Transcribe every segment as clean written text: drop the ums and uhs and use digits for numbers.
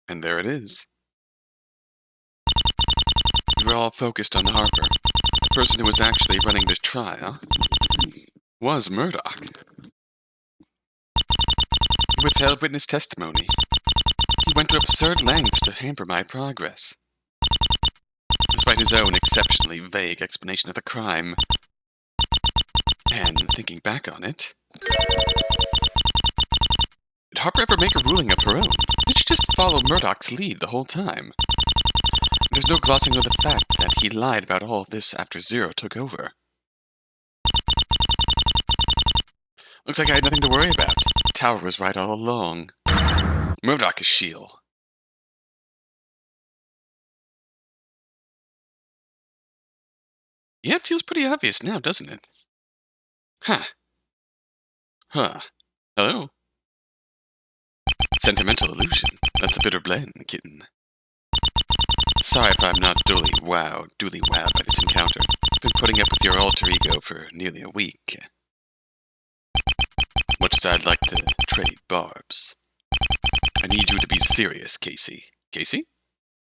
And there it is. We were all focused on Harper. The person who was actually running the trial was Murdoch. He withheld witness testimony. He went to absurd lengths to hamper my progress. Despite his own exceptionally vague explanation of the crime. And thinking back on it, did Harper ever make a ruling of her own? Did she just follow Murdoch's lead the whole time? There's no glossing over the fact that he lied about all of this after Zero took over. Looks like I had nothing to worry about. The tower was right all along. Murdoch is Sheol. Yeah, it feels pretty obvious now, doesn't it? Huh. Hello? Sentimental illusion. That's a bitter blend, kitten. Sorry if I'm not duly wowed by this encounter. I've been putting up with your alter ego for nearly a week. Much as I'd like to trade barbs. I need you to be serious, Casey. Casey?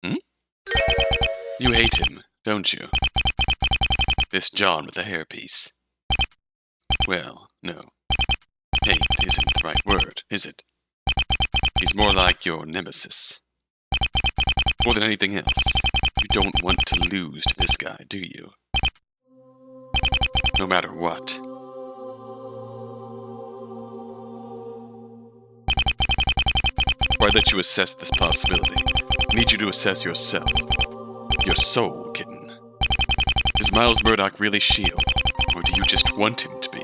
You hate him, don't you? This John with the hairpiece. Well, no. Hate isn't the right word, is it? He's more like your nemesis. More than anything else, you don't want to lose to this guy, do you? No matter what. Before I let you assess this possibility, I need you to assess yourself. Your soul, kitten. Is Miles Murdoch really Sheol, or do you just want him to be?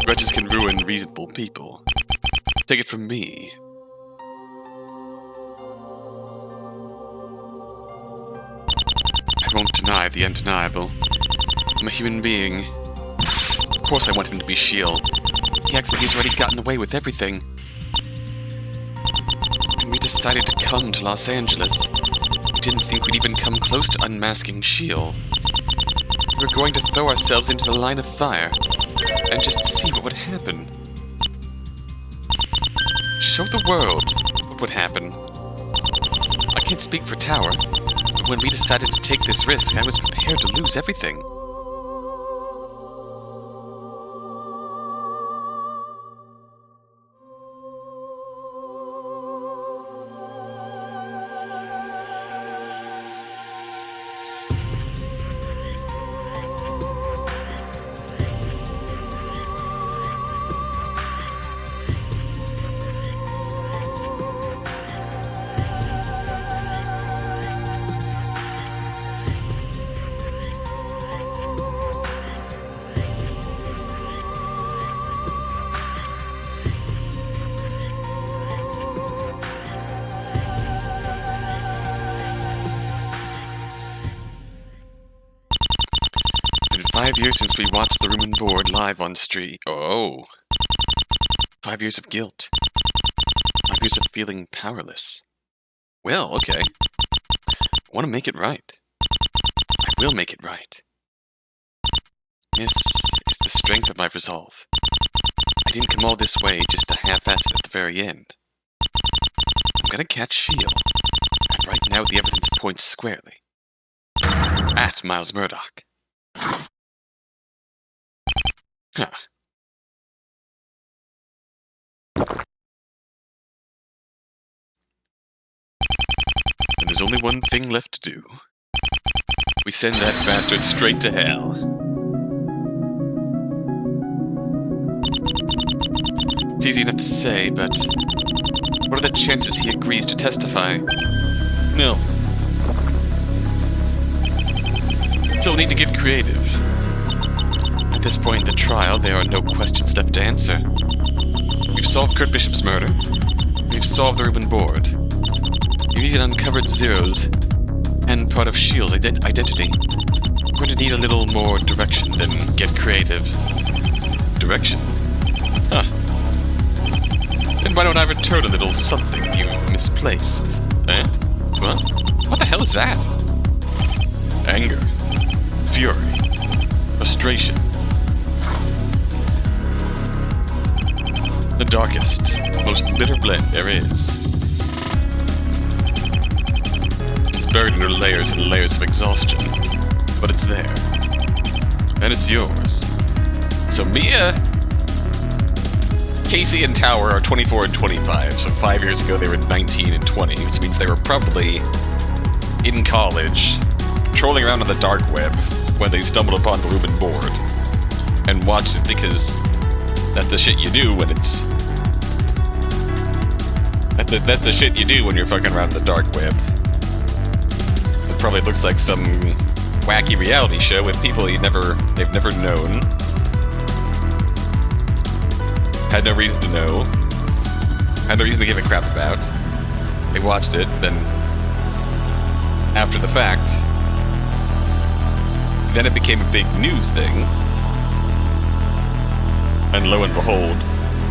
Grudges can ruin reasonable people. Take it from me. I won't deny the undeniable. I'm a human being. Of course I want him to be Sheol. He acts like he's already gotten away with everything. When we decided to come to Los Angeles, we didn't think we'd even come close to unmasking Sheol. We were going to throw ourselves into the line of fire and just see what would happen. Show the world what would happen. I can't speak for Tower, but when we decided to take this risk, I was prepared to lose everything. Been 5 years since we watched the room and board live on street. Oh. 5 years of guilt. 5 years of feeling powerless. Well, okay. I want to make it right. I will make it right. This is the strength of my resolve. I didn't come all this way just to half-ass it at the very end. I'm gonna catch Sheol, and right now the evidence points squarely at Miles Murdoch. Huh. And there's only one thing left to do. We send that bastard straight to hell. It's easy enough to say, but what are the chances he agrees to testify? No. So we'll need to get creative. At this point in the trial, there are no questions left to answer. We've solved Kurt Bishop's murder. We've solved the room and board. We've even uncovered Zero's and part of Sheol's identity. We're going to need a little more direction than get creative. Direction? Huh. Then why don't I return a little something you misplaced? Eh? What the hell is that? Anger. Fury. Frustration. The darkest, most bitter blend there is. buried under layers and layers of exhaustion. But it's there. And it's yours. So Mia, Casey, and Tower are 24 and 25. So 5 years ago they were 19 and 20, which means they were probably in college, trolling around on the dark web when they stumbled upon the Ruben board and watched it, because that's the shit you do when it's... That's the shit you do when you're fucking around the dark web. It probably looks like some wacky reality show with people they've never known. Had no reason to know. Had no reason to give a crap about. They watched it, then after the fact, then it became a big news thing. And lo and behold,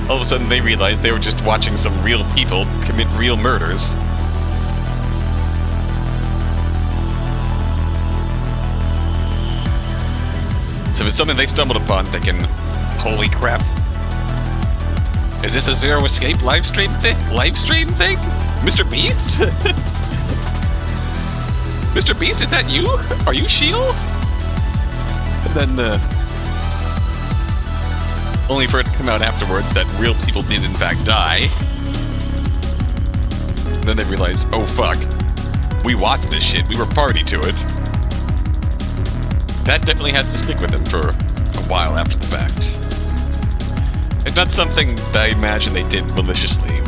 all of a sudden they realized they were just watching some real people commit real murders. So it's something they stumbled upon thinking, holy crap. Is this a Zero Escape live stream thing? Mr. Beast? Mr. Beast, is that you? Are you Sheol? And then, only for it to come out afterwards that real people did in fact die. And then they realized, oh fuck, we watched this shit, we were party to it. That definitely had to stick with them for a while after the fact. It's not something that I imagine they did maliciously.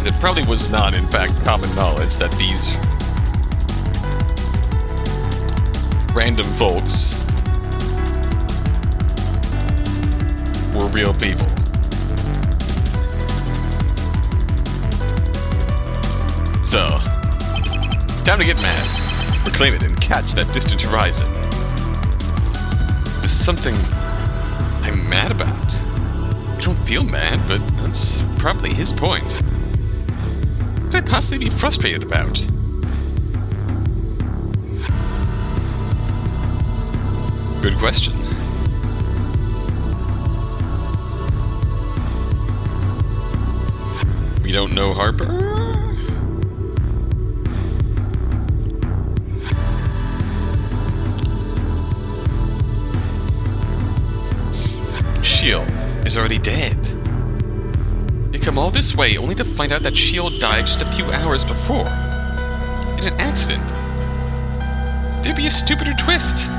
It probably was not, in fact, common knowledge that these random folks were real people. So, time to get mad, reclaim it, and catch that distant horizon. There's something I'm mad about. I don't feel mad, but that's probably his point. What could I possibly be frustrated about? Good question. We don't know Harper? Sheol is already dead. You come all this way only to find out that Sheol died just a few hours before. In an accident. There'd be a stupider twist.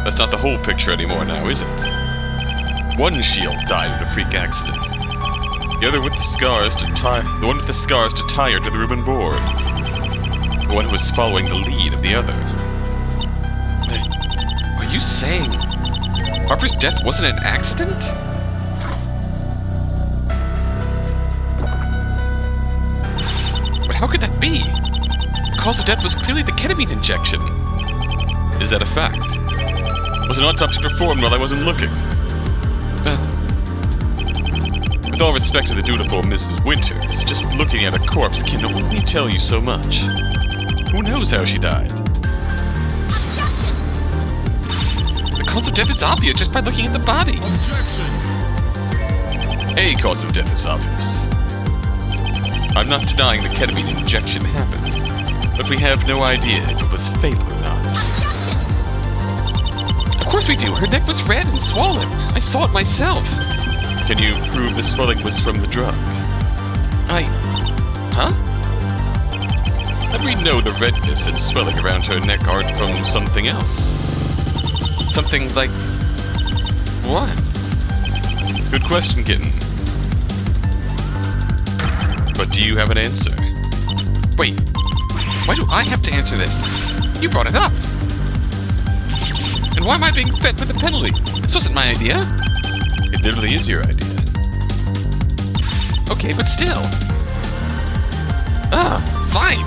That's not the whole picture anymore now, is it? One Sheol died in a freak accident. The other with the scars to tie... The one with the scars to tie her to the Ruben board. The one who was following the lead of the other. Are you saying Harper's death wasn't an accident? But how could that be? The cause of death was clearly the ketamine injection. Is that a fact? Was an autopsy performed while I wasn't looking? With all respect to the dutiful Mrs. Winters, just looking at a corpse can only tell you so much. Who knows how she died? Objection! The cause of death is obvious just by looking at the body. Objection! A cause of death is obvious. I'm not denying the ketamine injection happened, but we have no idea if it was fatal or not. Objection! Of course we do. Her neck was red and swollen. I saw it myself. Can you prove the swelling was from the drug? Huh? How do we know the redness and swelling around her neck aren't from something else? Something like... what? Good question, kitten. But do you have an answer? Wait, why do I have to answer this? You brought it up. And why am I being fed with the penalty? This wasn't my idea. It literally is your idea. Okay, but still. Fine.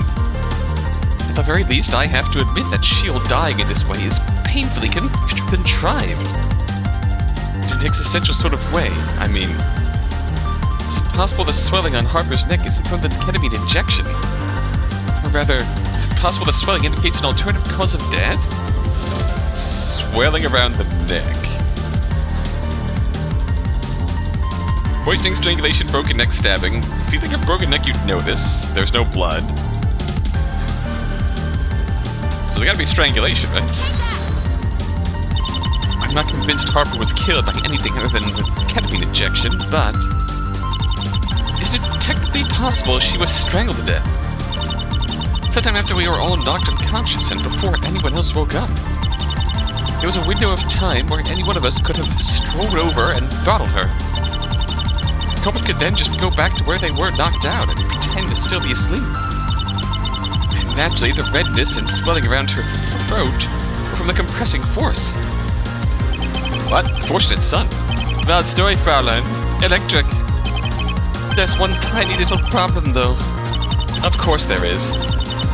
At the very least, I have to admit that Sheol dying in this way is painfully contrived. In an existential sort of way. I mean, is it possible the swelling on Harper's neck isn't from the ketamine injection? Or rather, is it possible the swelling indicates an alternative cause of death? Swelling around the neck. Poisoning, strangulation, broken neck, stabbing. If you think of broken neck, you'd know this. There's no blood. So there gotta be strangulation, right? I'm not convinced Harper was killed by anything other than the ketamine injection, but... is it technically possible she was strangled to death? Sometime after we were all knocked unconscious and before anyone else woke up. There was a window of time where any one of us could have strolled over and throttled her. Poppet could then just go back to where they were knocked out and pretend to still be asleep. And naturally, the redness and swelling around her throat were from the compressing force. What? Fortunate son. Valid story, Fraulein. Electric. There's one tiny little problem, though. Of course there is.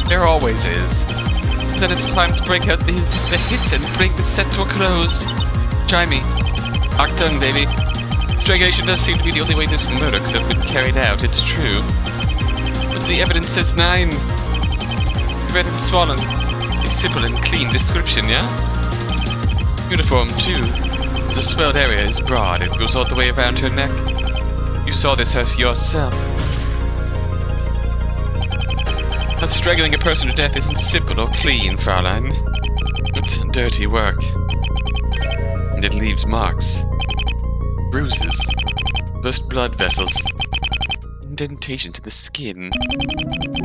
There always is. Is that it's time to break out the hits and bring the set to a close. Try me. Octung, baby. Strangulation does seem to be the only way this murder could have been carried out, it's true. But the evidence says 9. Red and swollen. A simple and clean description, yeah? Uniform, too. The swelled area is broad. It goes all the way around her neck. You saw this yourself. But strangling a person to death isn't simple or clean, Fraulein. It's dirty work. And it leaves marks. Bruises. Burst blood vessels. Indentations in the skin.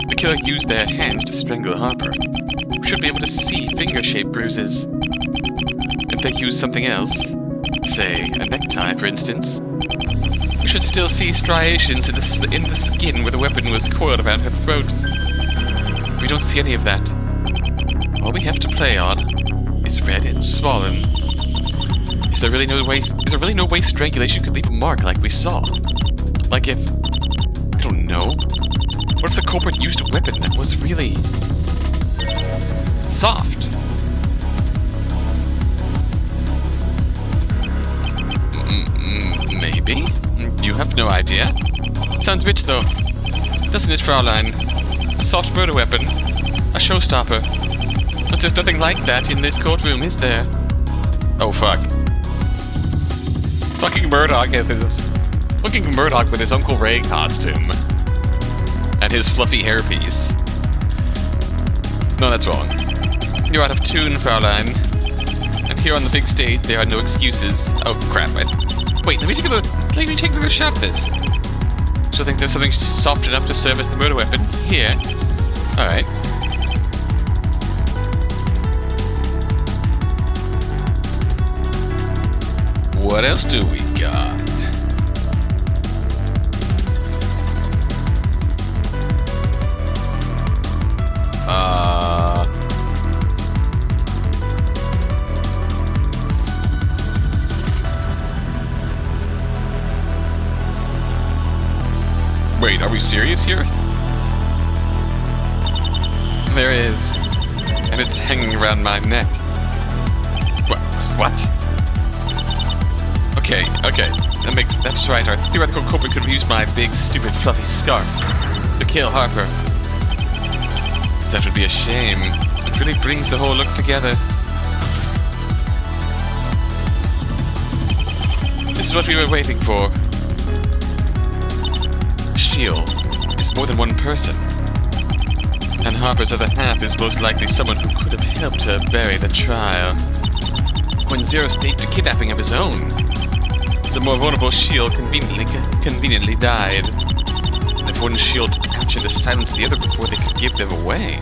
The killer used their hands to strangle Harper. We should be able to see finger-shaped bruises. If they use something else, say a necktie for instance, we should still see striations in the skin where the weapon was coiled around her throat. We don't see any of that. All we have to play on is red and swollen. Is there really no way strangulation could leave a mark like we saw? Like if... I don't know. What if the culprit used a weapon that was really... soft? Maybe. You have no idea. Sounds rich, though. Doesn't it, Fraulein? A soft murder weapon. A showstopper. But there's nothing like that in this courtroom, is there? Oh, fuck. Fucking Murdoch has this. Fucking Murdoch with his Uncle Ray costume. And his fluffy hairpiece. No, that's wrong. You're out of tune, Fraulein. And here on the big stage, there are no excuses. Oh, crap. Wait, let me take another shot at this. So I think there's something soft enough to serve as the murder weapon. Here. Alright. What else do we got? Wait, are we serious here? There is. And it's hanging around my neck. What? Okay. That's right. Our theoretical culprit could have used my big, stupid, fluffy scarf to kill Harper. That would be a shame. It really brings the whole look together. This is what we were waiting for. Sheol is more than one person. And Harper's other half is most likely someone who could have helped her bury the trial. When Zero staged a kidnapping of his own, the more vulnerable Sheol conveniently died. And if one Sheol took action to silence the other before they could give them away,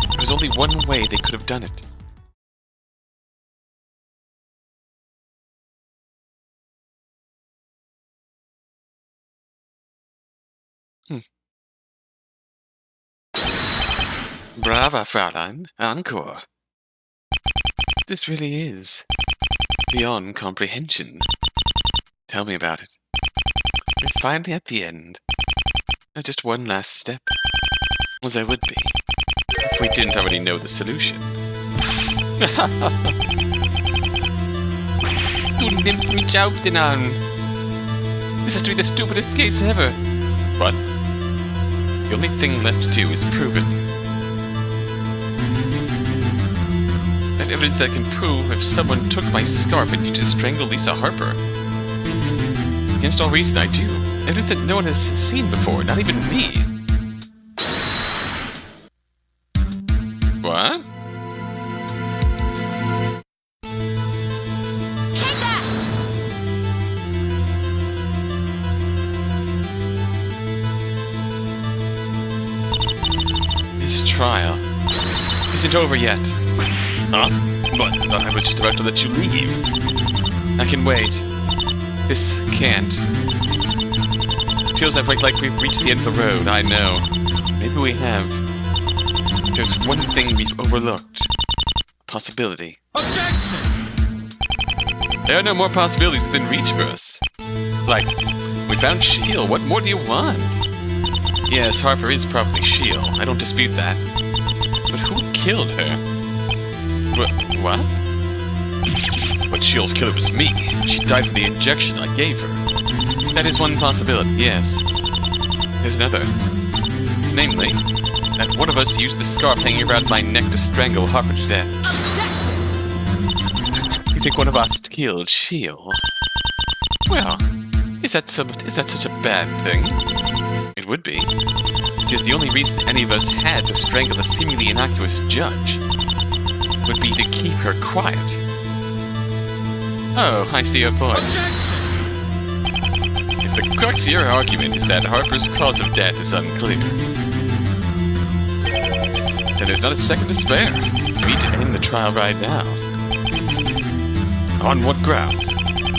there was only one way they could have done it. Brava, Fraulein. Encore. This really is beyond comprehension. Tell me about it. We're finally at the end. Just one last step. As I would be, if we didn't already know the solution. Du nimmst mich auf den Arm. This is to be the stupidest case ever. What? The only thing left to do is prove it. And evidence that can prove if someone took my scarf and used to strangle Lisa Harper. Against all reason, I do. Evidence that no one has seen before, not even me. What? Take that! This trial isn't over yet. Huh? But I was just about to let you leave. I can wait. This can't. Feels like we've reached the end of the road, I know. Maybe we have. There's one thing we've overlooked. A possibility. Objection! There are no more possibilities within reach for us. Like, we found Sheol, what more do you want? Yes, Harper is probably Sheol, I don't dispute that. But who killed her? What? But Sheol's killer was me. She died from the injection I gave her. That is one possibility, yes. There's another. Namely, that one of us used the scarf hanging around my neck to strangle Harper to death. Objection! You think one of us killed Sheol? Well, is that such a bad thing? It would be. Because the only reason any of us had to strangle a seemingly innocuous judge would be to keep her quiet. Oh, I see your point. If the crux of your argument is that Harper's cause of death is unclear, then there's not a second to spare. We need to end the trial right now. On what grounds?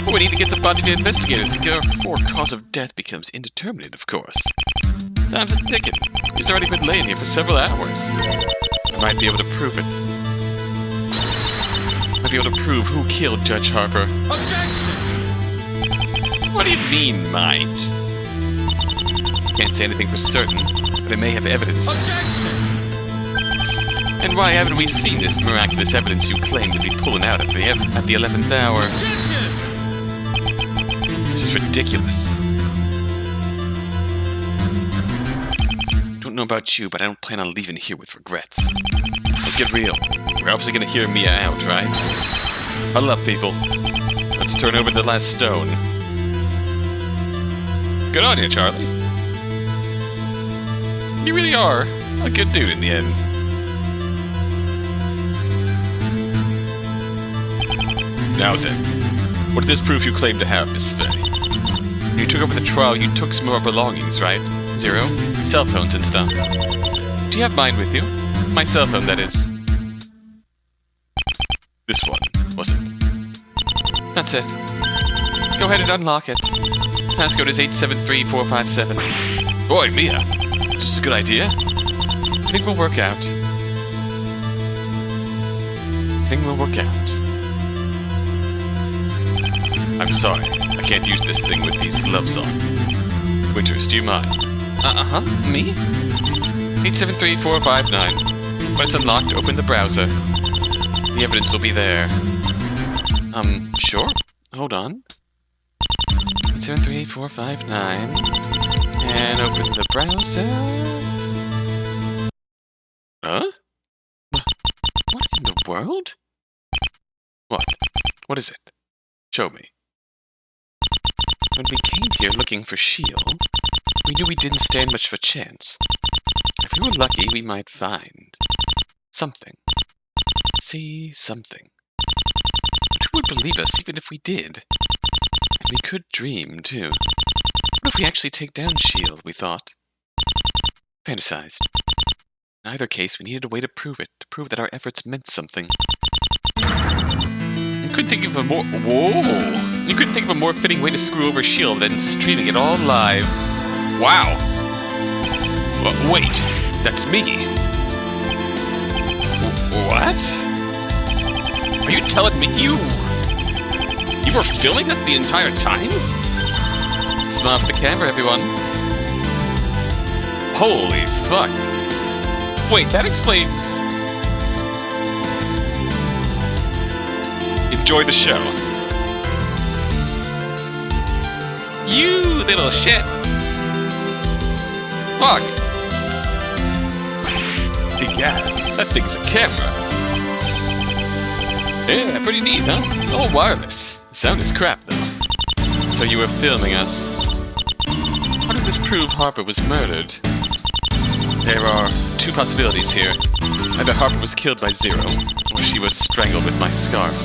Well, we need to get the body to investigators before cause of death becomes indeterminate, of course. Time's a ticking. He's already been laying here for several hours. I might be able to prove it. Might be able to prove who killed Judge Harper. Objection! What do you mean, might? Can't say anything for certain, but it may have evidence. Objection! And why haven't we seen this miraculous evidence you claim to be pulling out at the 11th hour? Objection! This is ridiculous. Don't know about you, but I don't plan on leaving here with regrets. Let's get real. We're obviously gonna hear Mia out, right? Huddle up, people. Let's turn over the last stone. Good on you, Charlie. You really are a good dude in the end. Now then, what did this prove you claim to have, Miss Faye? When you took over the trial, you took some of our belongings, right? Zero? Cell phones and stuff. Do you have mine with you? My cell phone, that is. This one, was it? That's it. Go ahead and unlock it. Passcode is 873457. Boy, Mia! This is a good idea. I think we'll work out. I'm sorry, I can't use this thing with these gloves on. Winters, do you mind? Me? 873459. When it's unlocked, open the browser. The evidence will be there. Sure? Hold on. 873459. And open the browser. Huh? What in the world? What? What is it? Show me. When we came here looking for Sheol, we knew we didn't stand much of a chance. If we were lucky, we might find something. See something. But who would believe us even if we did? And we could dream, too. What if we actually take down Sheol, we thought? Fantasized. In either case, we needed a way to prove it, to prove that our efforts meant something. You couldn't think of a more... Whoa! You couldn't think of a more fitting way to screw over Sheol than streaming it all live. Wow! Wait, that's me. What? Are you telling me you were filming us the entire time? Smile for the camera, everyone. Holy fuck. Wait, that explains... Enjoy the show. You little shit. Fuck. Yeah, that thing's a camera. Yeah, pretty neat, huh? All wireless. Sound is crap, though. So So you were filming us. How does this prove Harper was murdered? There are two possibilities here. Either Harper was killed by Zero, or she was strangled with my scarf.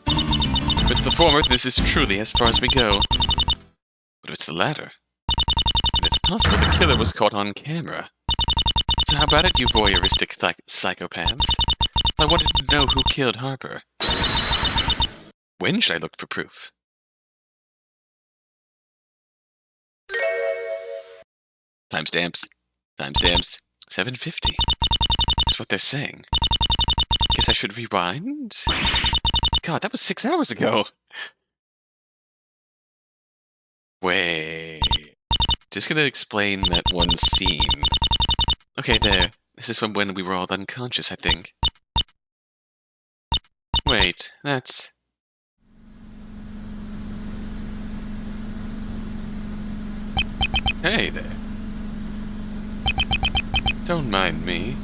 If it's the former, this is truly as far as we go. But if it's the latter, then it's possible the killer was caught on camera. So how about it, you voyeuristic psychopaths? I wanted to know who killed Harper. When should I look for proof? Timestamps. Timestamps. 7:50. That's what they're saying. Guess I should rewind? God, that was 6 hours ago. Wait. Just gonna explain that one scene. Okay, there. This is from when we were all unconscious, I think. Wait, that's... Hey there. Don't mind me.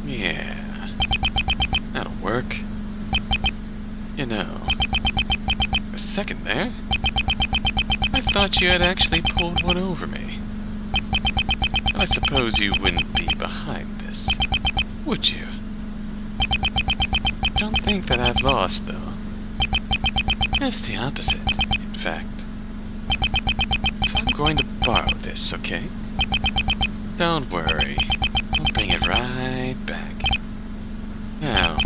Yeah. That'll work. You know, for a second there, I thought you had actually pulled one over me. I suppose you wouldn't be behind this, would you? Don't think that I've lost, though. Just the opposite, in fact. So I'm going to borrow this, okay? Don't worry. I'll bring it right back. Now,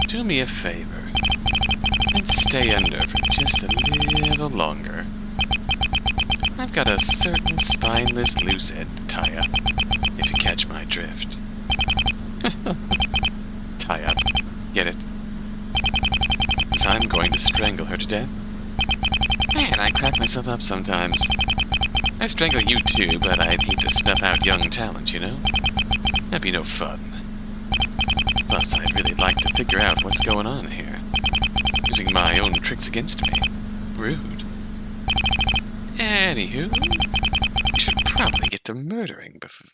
do me a favor. And stay under for just a little longer. I've got a certain spineless loose end to tie up, if you catch my drift. Tie up. Get it? Because I'm going to strangle her to death. Man, I crack myself up sometimes. I strangle you too, but I'd hate to snuff out young talent, you know? That'd be no fun. Plus, I'd really like to figure out what's going on here. Using my own tricks against me. Rude. Anywho, we should probably get to murdering before...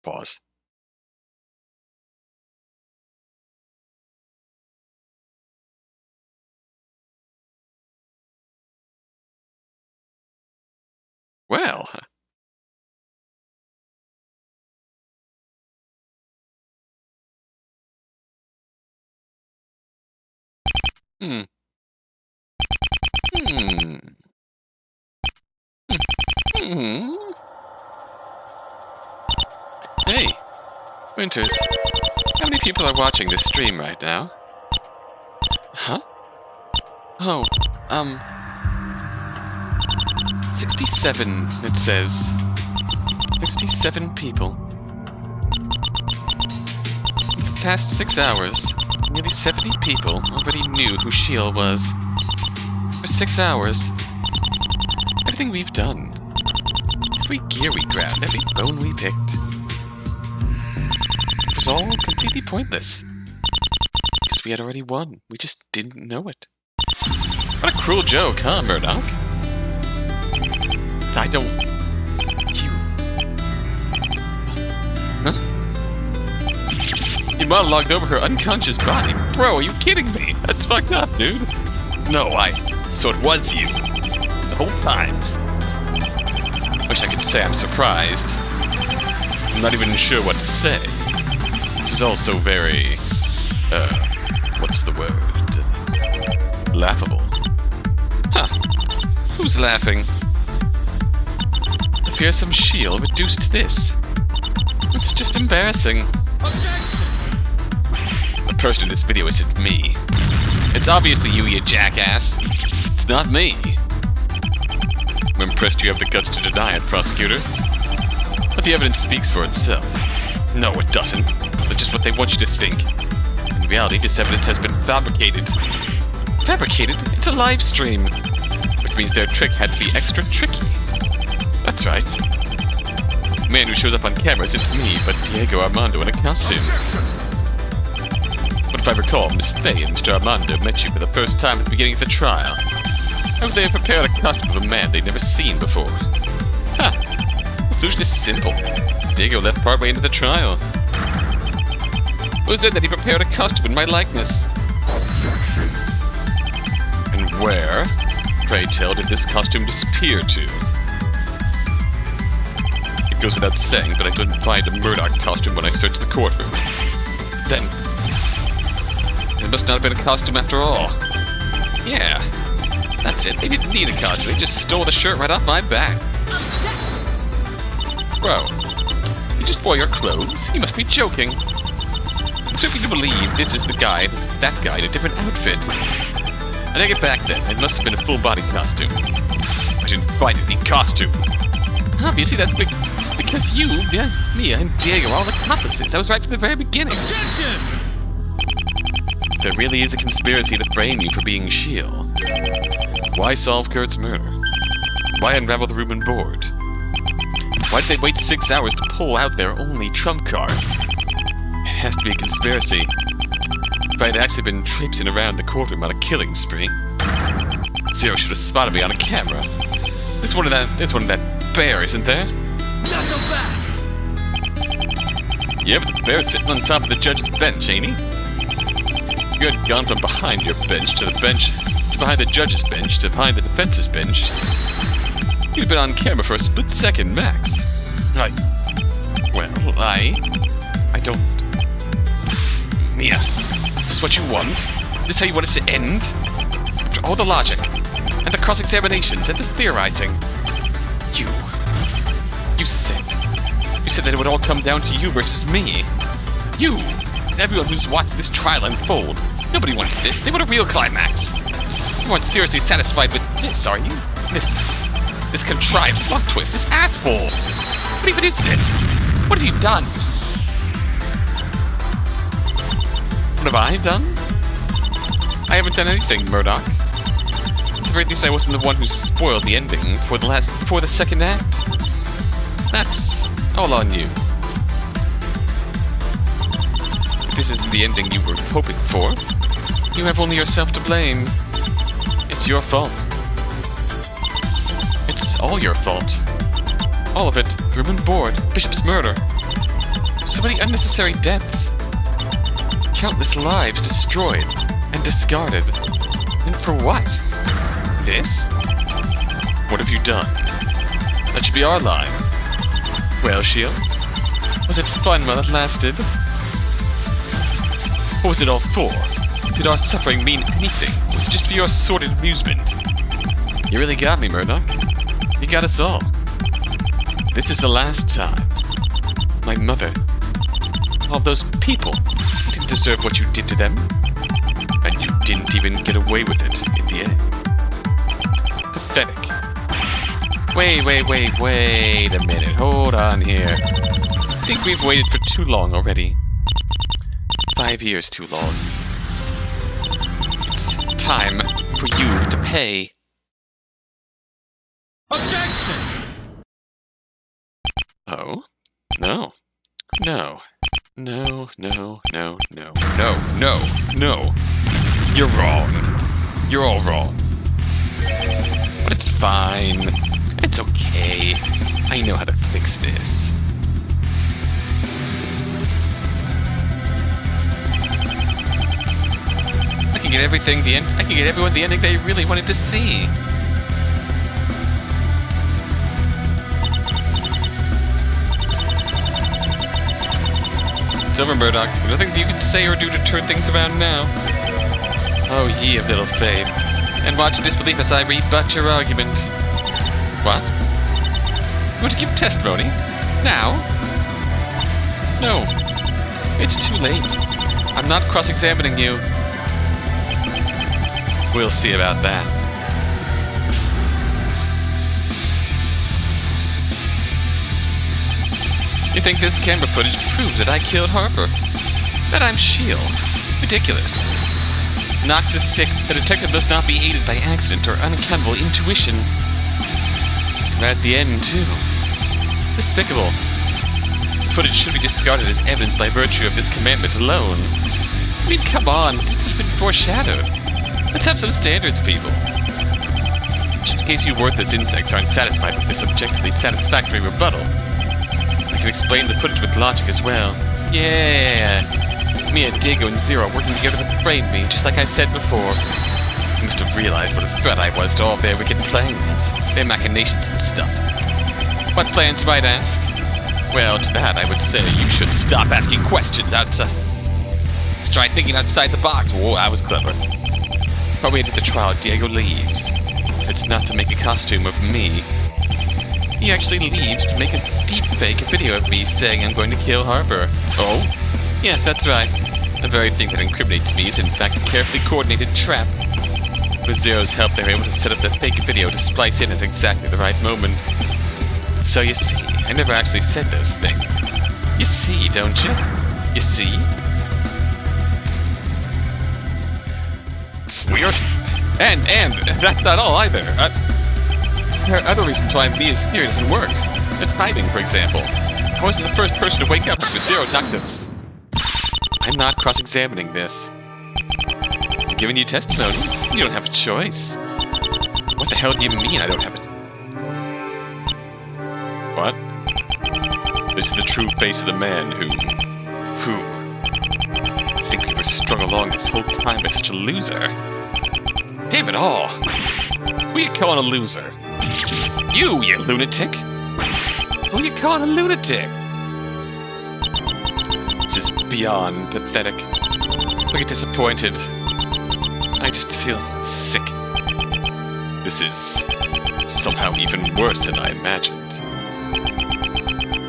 Pause. Well... Hmm. Hey, Winters. How many people are watching this stream right now? Huh? Oh, 67, it says. 67 people. In the past 6 hours, nearly 70 people already knew who Sheol was. For 6 hours. Everything we've done. Every gear we grabbed, every bone we picked. It was all completely pointless. Because we had already won. We just didn't know it. What a cruel joke, huh, Murdoch? I don't... You... Huh? You monologued over her unconscious body. Bro, are you kidding me? That's fucked up, dude. No, So it was you. The whole time. Wish I could say I'm surprised. I'm not even sure what to say. This is all so very... what's the word? Laughable. Huh. Who's laughing? The fearsome Sheol reduced to this. It's just embarrassing. Objection! The person in this video isn't me. It's obviously you jackass. It's not me. I'm impressed you have the guts to deny it, prosecutor. But the evidence speaks for itself. No, it doesn't. That's just what they want you to think. In reality, this evidence has been fabricated. Fabricated? It's a live stream. Which means their trick had to be extra tricky. That's right. The man who shows up on camera isn't me, but Diego Armando in a costume. Objection! But if I recall, Miss Faye and Mr. Armando met you for the first time at the beginning of the trial. How would they have prepared a costume of a man they'd never seen before? Huh. Must solution is simple. Diego left partway into the trial. It was then that he prepared a costume in my likeness. And where, pray tell, did this costume disappear to? It goes without saying, but I couldn't find a Murdoch costume when I searched the courtroom. Then, it must not have been a costume after all. Yeah, that's it. They didn't need a costume. They just stole the shirt right off my back. Bro, you just wore your clothes? You must be joking. I'm starting to believe this is the guy, that guy in a different outfit. I take it back then. It must have been a full-body costume. I didn't find any costume. Obviously, that's because you, me, and Diego are all accomplices. I was right from the very beginning. Objection! There really is a conspiracy to frame you for being Sheol. Why solve Kurt's murder? Why unravel the room and board? Why did they wait 6 hours to pull out their only trump card? It has to be a conspiracy. If I had actually been traipsing around the courtroom on a killing spree, Zero should have spotted me on a camera. There's one of that bear, isn't there? Knuckle back! Yeah, but the bear's sitting on top of the judge's bench, ain't he? If you had gone from behind your bench to the bench, to behind the judge's bench, to behind the defense's bench, you'd have been on camera for a split second max. I don't... Mia, is this what you want? Is this how you want us to end? After all the logic, and the cross-examinations, and the theorizing, you said that it would all come down to you versus me. You, and everyone who's watched this trial unfold. Nobody wants this. They want a real climax. You aren't seriously satisfied with this, are you? This contrived plot twist, this asshole. What even is this? What have you done? What have I done? I haven't done anything, Murdoch. At the very least, I wasn't the one who spoiled the ending before the second act. That's all on you. If this isn't the ending you were hoping for, you have only yourself to blame. It's your fault. It's all your fault. All of it. Room and board. Bishop's murder. So many unnecessary deaths. Countless lives destroyed and discarded. And for what? This? What have you done? That should be our line. Well, Sheol, was it fun while it lasted? What was it all for? Did our suffering mean anything? Was it just for your sordid amusement? You really got me, Murdoch. You got us all. This is the last time. My mother. All those people didn't deserve what you did to them. And you didn't even get away with it in the end. Pathetic. Wait a minute. Hold on here. I think we've waited for too long already. 5 years too long. It's time for you to pay. Objection! Oh? No. No. You're wrong. You're all wrong. But it's fine. It's okay. I know how to fix this. I can get everyone the ending they really wanted to see. It's over, Murdoch. There's nothing you can say or do to turn things around now. Oh, ye of little faith. And watch in disbelief as I rebut your argument. What? You want to give testimony? Now? No. It's too late. I'm not cross-examining you. We'll see about that. You think this camera footage proves that I killed Harper? That I'm Sheol? Ridiculous. Knox is sick. The detective must not be aided by accident or unaccountable intuition. Right at the end, too. Despicable. The footage should be discarded as evidence by virtue of this commandment alone. I mean, come on, is this even foreshadowed? Let's have some standards, people. Just in case you worthless insects aren't satisfied with this objectively satisfactory rebuttal, can explain the footage with logic as well. Yeah! Me and Diego and Zero are working together to frame me, just like I said before. You must have realized what a threat I was to all their wicked plans, their machinations and stuff. What plans, you might ask? Well, to that I would say you should stop asking questions outside. Let's try thinking outside the box. Whoa, that was clever. While we enter the trial, Diego leaves. It's not to make a costume of me. He actually leaves to make a deepfake video of me saying I'm going to kill Harper. Oh? Yes, that's right. The very thing that incriminates me is in fact a carefully coordinated trap. With Zero's help, they were able to set up the fake video to splice in at exactly the right moment. So you see, I never actually said those things. You see, don't you? You see? And that's not all either. There are other reasons why Mia's theory doesn't work. The timing, for example. I wasn't the first person to wake up after Zero's Actus. I'm not cross-examining this. I'm giving you testimony. You don't have a choice. What the hell do you mean I don't have it? What? This is the true face of the man who... I think we were strung along this whole time by such a loser. Damn it all! Who you calling a loser? You lunatic! Who you calling a lunatic? This is beyond pathetic. I get disappointed. I just feel sick. This is somehow even worse than I imagined.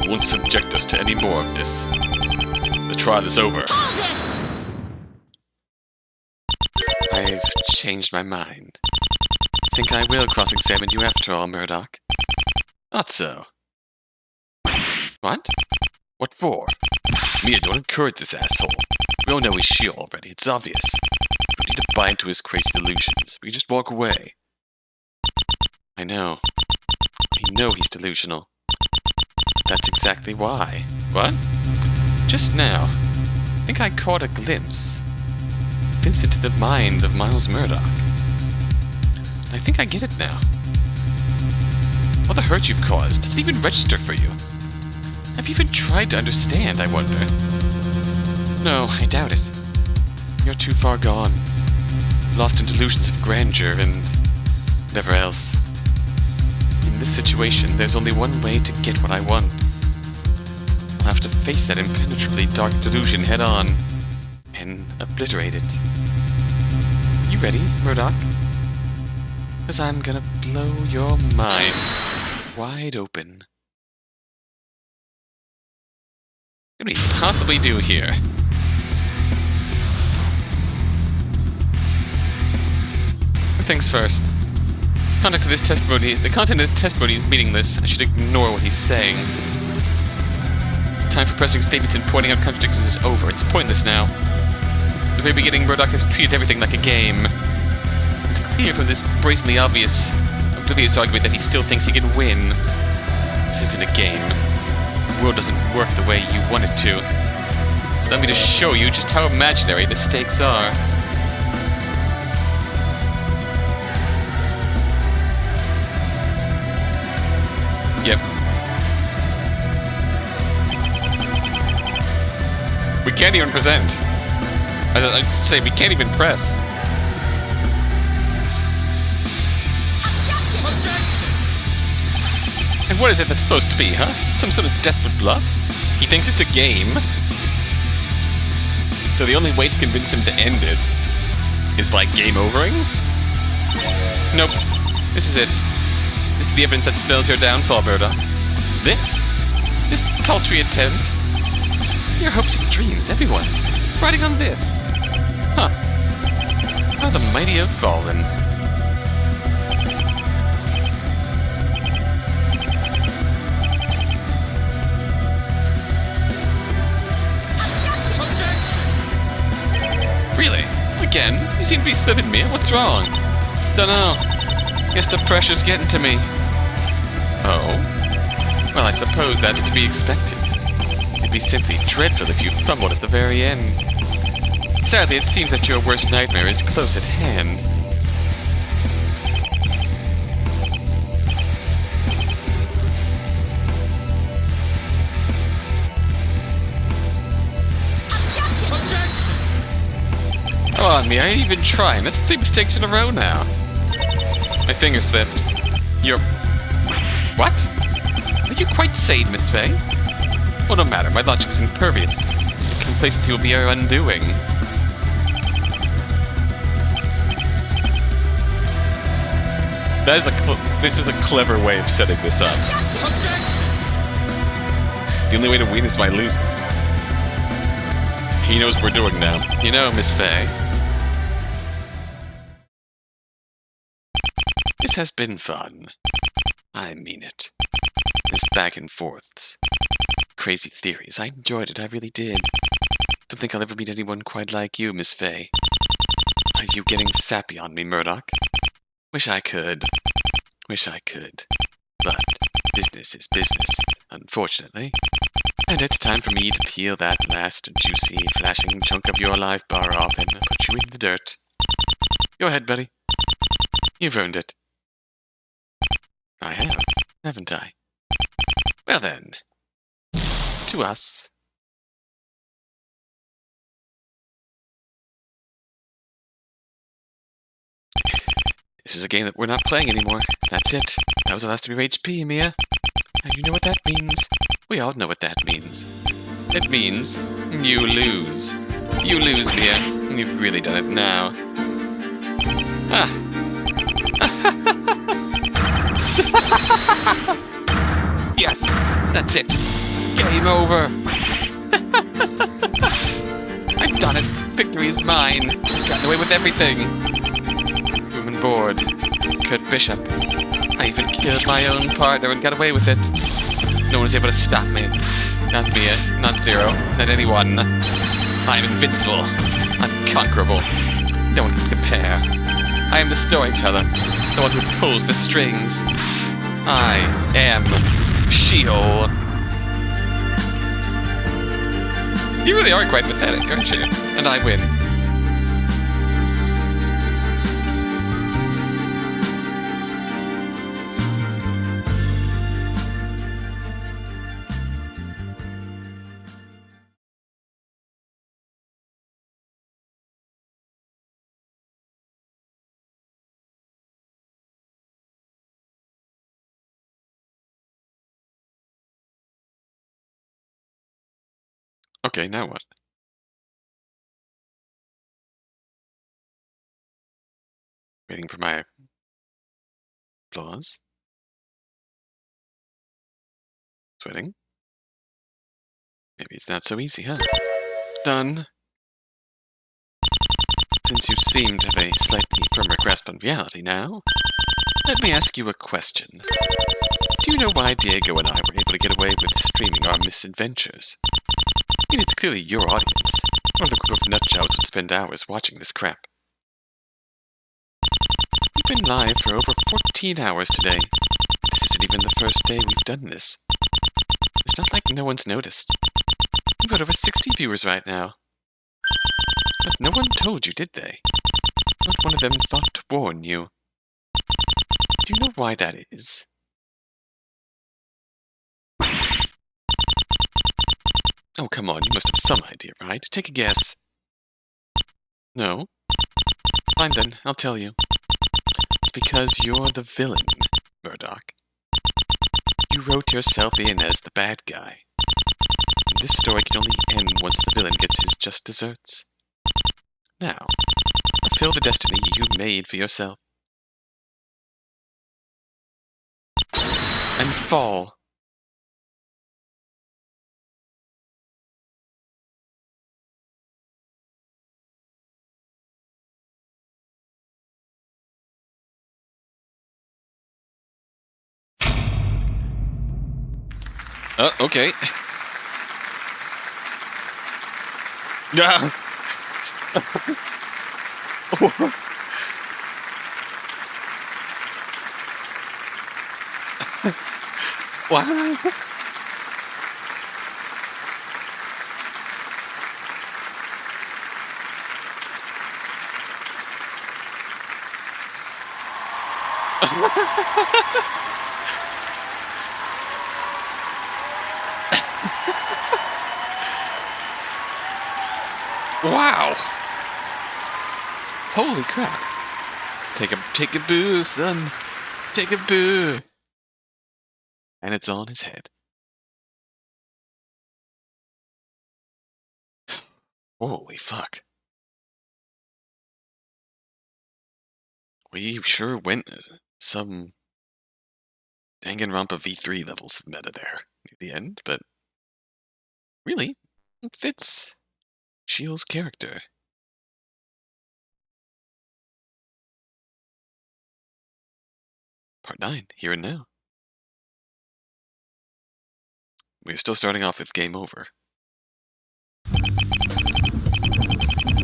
Won't subject us to any more of this. The trial is over. Hold it! I've changed my mind. Think I will cross-examine you after all, Murdoch. Not so. What? What for? Mia, don't encourage this asshole. We all know he's Sheol already, it's obvious. We don't need to buy into his crazy delusions. We can just walk away. I know. I know he's delusional. That's exactly why. What? Just now, I think I caught a glimpse into the mind of Miles Murdoch. I think I get it now. All the hurt you've caused doesn't even register for you. Have you even tried to understand, I wonder? No, I doubt it. You're too far gone. Lost in delusions of grandeur and whatever else. In this situation, there's only one way to get what I want. I'll have to face that impenetrably dark delusion head on and obliterate it. You ready, Murdoch? Because I'm gonna blow your mind wide open. What can we possibly do here? Things first. The content of this testimony is meaningless. I should ignore what he's saying. Time for pressing statements and pointing out contradictions is over. It's pointless now. At the very beginning, Murdoch has treated everything like a game. It's clear from this brazenly oblivious argument that he still thinks he can win. This isn't a game. The world doesn't work the way you want it to. So let me just show you just how imaginary the stakes are. Yep. We can't even present. I'd say we can't even press. And what is it that's supposed to be, huh? Some sort of desperate bluff? He thinks it's a game. So the only way to convince him to end it is by game overing? Nope. This is it. This is the evidence that spells your downfall, Murdoch. This paltry attempt. Your hopes and dreams, everyone's, riding on this. Huh. How the mighty have fallen. Really? Again? You seem to be slipping me. What's wrong? Dunno. Guess the pressure's getting to me. Oh? Well, I suppose that's to be expected. It'd be simply dreadful if you fumbled at the very end. Sadly, it seems that your worst nightmare is close at hand. me, I ain't even trying. That's 3 mistakes in a row now. My finger slipped. You're... What? Are you quite sane, Miss Faye? Well, no matter. My logic's impervious. Complacency will be our undoing. That is this is a clever way of setting this up. The only way to win is by losing. He knows what we're doing now. You know, Miss Faye. This has been fun. I mean it. This back and forths. Crazy theories. I enjoyed it, I really did. Don't think I'll ever meet anyone quite like you, Miss Faye. Are you getting sappy on me, Murdoch? Wish I could. Wish I could. But business is business, unfortunately. And it's time for me to peel that last juicy, flashing chunk of your life bar off and put you in the dirt. Go ahead, buddy. You've earned it. I have, haven't I? Well then, to us. This is a game that we're not playing anymore. That's it. That was the last of your HP, Mia. And you know what that means? We all know what that means. It means you lose. You lose, Mia. And you've really done it now. Ah. Yes, that's it. Game over. I've done it. Victory is mine. Gotten away with everything. Room and board. Kurt Bishop. I even killed my own partner and got away with it. No one was able to stop me. Not Mia, not Zero, not anyone. I'm invincible. Unconquerable. No one can compare. I am the storyteller. The one who pulls the strings. I am Sheol. You really are quite pathetic, aren't you? And I win. Okay, now what? Waiting for my applause. Sweating. Maybe it's not so easy, huh? Done. Since you seem to have a slightly firmer grasp on reality now, let me ask you a question. Do you know why Diego and I were able to get away with streaming our misadventures? I mean, it's clearly your audience, or the group of nutjobs would spend hours watching this crap. We've been live for over 14 hours today. This isn't even the first day we've done this. It's not like no one's noticed. We've got over 60 viewers right now. But no one told you, did they? Not one of them thought to warn you. Do you know why that is? Oh, come on, you must have some idea, right? Take a guess. No? Fine then, I'll tell you. It's because you're the villain, Murdoch. You wrote yourself in as the bad guy. And this story can only end once the villain gets his just desserts. Now, fulfill the destiny you made for yourself. And fall. Okay. Yeah. Wow. Wow. Holy crap. Take a boo, son. Take a boo. And it's on his head. Holy fuck. We sure went some Danganronpa V3 levels of meta there near the end, but really, it fits Sheol's character. Part 9, here and now. We're still starting off with game over.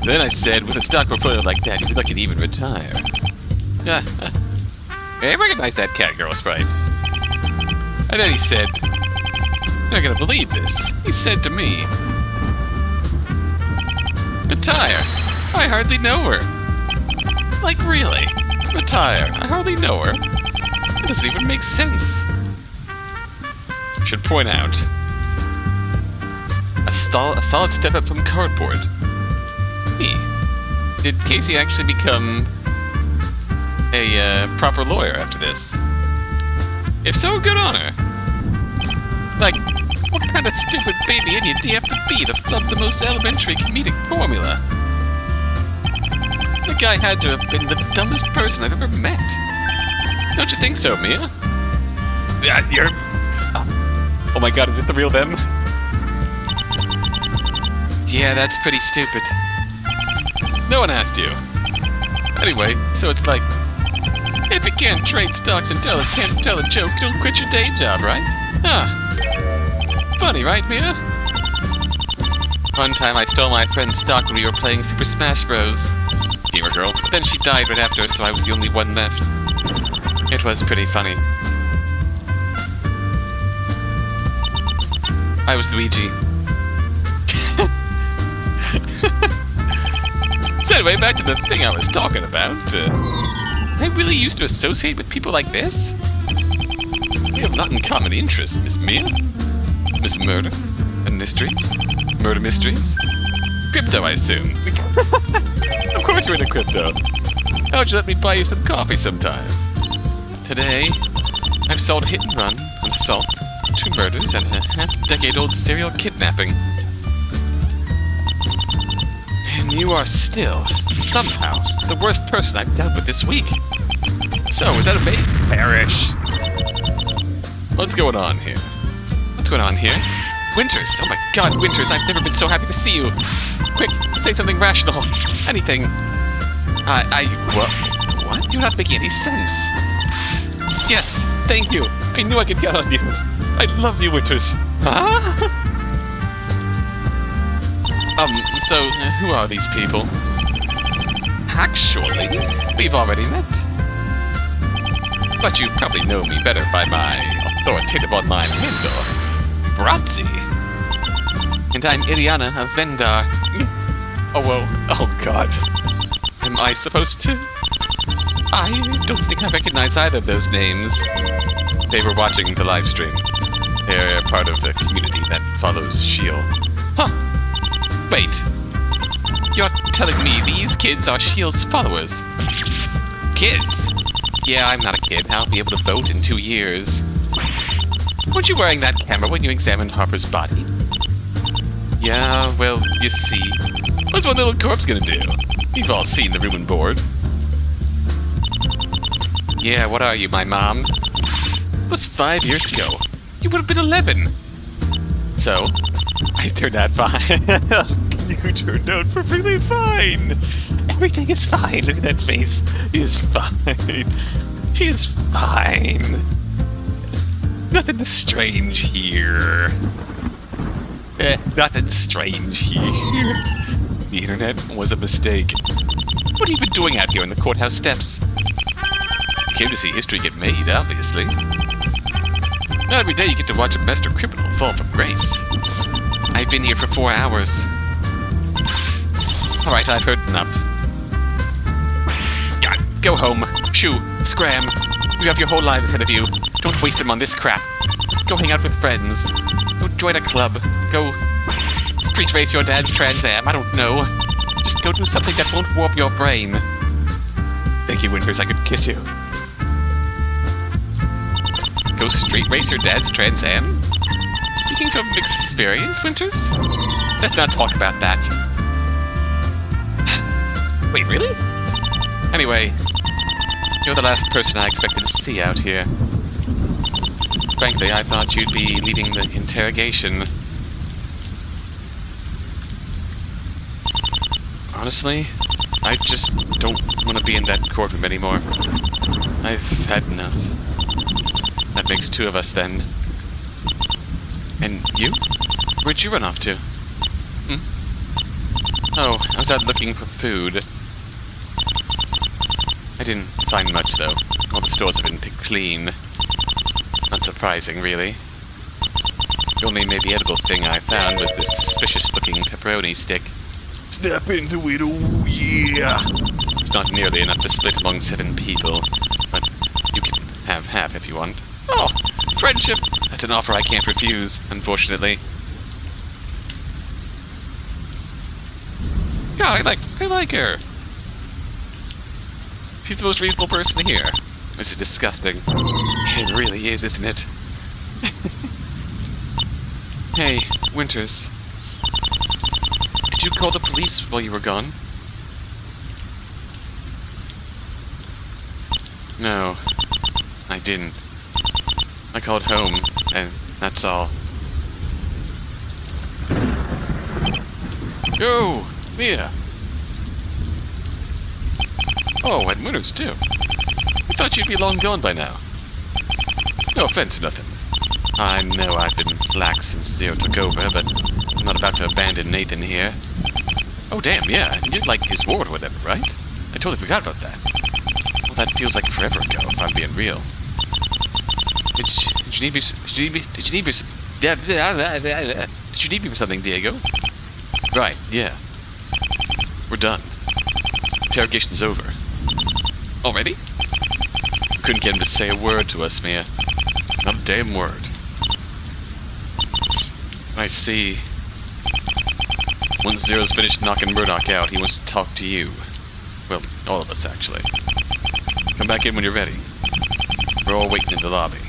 Then I said, with a stock portfolio like that, you'd be lucky to even retire. I recognize that cat girl sprite. And then he said, "You're not gonna believe this." He said to me, "Retire? I hardly know her." Like, really? Retire? I hardly know her? It doesn't even make sense. Should point out, a solid step up from cardboard. Did Casey actually become a proper lawyer after this? If so, good on her. Like, what kind of stupid baby idiot do you have to be to flub the most elementary comedic formula? The guy had to have been the dumbest person I've ever met. Don't you think so, Mia? You're... Oh my god, is it the real them? Yeah, that's pretty stupid. No one asked you. Anyway, so it's like, if you can't trade stocks and can't tell a joke, don't quit your day job, right? Huh. Funny, right, Mia? One time I stole my friend's stock when we were playing Super Smash Bros. Gamer girl. But then she died right after, so I was the only one left. It was pretty funny. I was Luigi. So anyway, back to the thing I was talking about. I really used to associate with people like this? We have not in common interests, Miss Mia. Miss Murder and mysteries. Murder mysteries. Crypto, I assume. Of course you're into crypto. How would you let me buy you some coffee sometimes? Today, I've sold hit and run, an assault, 2 murders, and a half-decade-old serial kidnapping. And you are still, somehow, the worst person I've dealt with this week. So, is that a bait? Perish. What's going on here? What's going on here? Winters! Oh my god, Winters, I've never been so happy to see you! Quick, say something rational. Anything. What? You're not making any sense. Yes, thank you. I knew I could count on you. I love you, Winters. Huh? So, who are these people? Actually, we've already met. But you probably know me better by my authoritative online mentor, Bratzi. And I'm Iliana, a vendor. Oh, well, oh god. Am I supposed to? I don't think I recognize either of those names. They were watching the live stream. They're part of the community that follows Sheol. Huh. Wait. You're telling me these kids are Sheol's followers? Kids? Yeah, I'm not a kid. I'll be able to vote in 2 years. Weren't you wearing that camera when you examined Harper's body? Yeah, well, you see. What's one little corpse gonna do? We've all seen the room and board. Yeah, what are you, my mom? It was 5 years ago. You would have been 11. So, I turned out fine. You turned out perfectly fine. Everything is fine. Look at that face. She is fine. She is fine. Nothing strange here. Nothing strange here. The internet was a mistake. What have you been doing out here on the courthouse steps? Came to see history get made, obviously. Not every day you get to watch a master criminal fall from grace. I've been here for 4 hours. Alright, I've heard enough. God, go home. Shoo, scram. You have your whole lives ahead of you. Don't waste them on this crap. Go hang out with friends. Go join a club. Go street race your dad's Trans Am. I don't know. Just go do something that won't warp your brain. Thank you, Winters. I could kiss you. Go street race your dad's Trans Am? Speaking from experience, Winters? Let's not talk about that. Wait, really? Anyway, you're the last person I expected to see out here. Frankly, I thought you'd be leading the interrogation. Honestly, I just don't want to be in that courtroom anymore. I've had enough. That makes two of us then. And you? Where'd you run off to? Oh, I was out looking for food. I didn't find much, though. All the stores have been picked clean. Not surprising, really. The only maybe edible thing I found was this suspicious-looking pepperoni stick. Snap into it, oh yeah! It's not nearly enough to split among 7 people, but you can have half if you want. Oh, friendship! That's an offer I can't refuse, unfortunately. God, I like her. She's the most reasonable person here. This is disgusting. It really is, isn't it? Hey, Winters. Did you call the police while you were gone? No, I didn't. I called home, and that's all. Yo, Mia! Oh, and Winters, too. I thought you'd be long gone by now. No offense or nothing. I know I've been lax since Zero took over, but I'm not about to abandon Nathan here. Oh, damn, yeah, you'd like his ward or whatever, right? I totally forgot about that. Well, that feels like forever ago, if I'm being real. Did you need me for something, Diego? Right, yeah. We're done. Interrogation's over. Already? Couldn't get him to say a word to us, Mia. Not a damn word. I see. Once Zero's finished knocking Murdoch out, he wants to talk to you. Well, all of us, actually. Come back in when you're ready. We're all waiting in the lobby.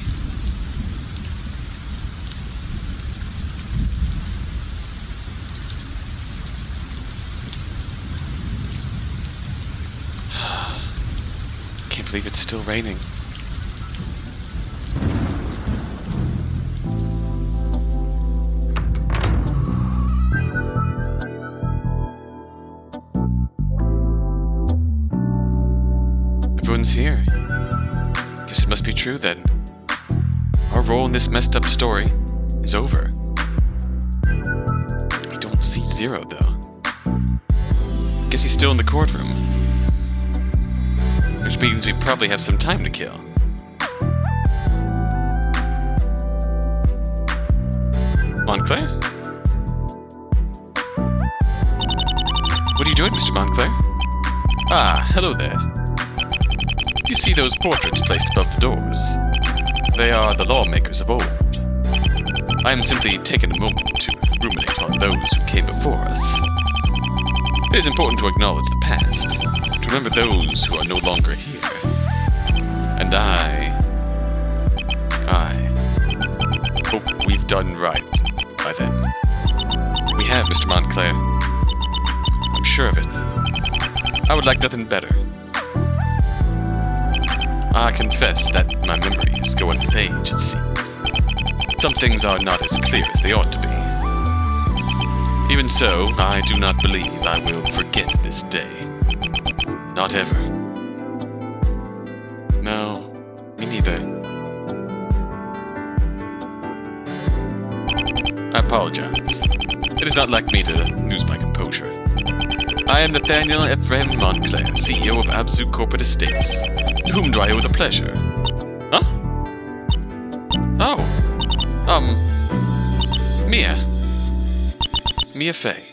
Can't believe it's still raining. Everyone's here. Guess it must be true then. Our role in this messed up story is over. I don't see Zero, though. Guess he's still in the courtroom. Which means we probably have some time to kill. Montclair? What are you doing, Mr. Montclair? Ah, hello there. You see those portraits placed above the doors? They are the lawmakers of old. I am simply taking a moment to ruminate on those who came before us. It is important to acknowledge the past, to remember those who are no longer here. And I hope we've done right by them. We have, Mr. Montclair. I'm sure of it. I would like nothing better. I confess that my memories go on page, it seems. Some things are not as clear as they ought to be. Even so, I do not believe I will forget this day. Not ever. No, me neither. I apologize. It is not like me to lose my composure. I am Nathaniel Ephraim Montclair, CEO of Abzu Corporate Estates. To whom do I owe the pleasure? Huh? Oh. Mia. Mia Fey.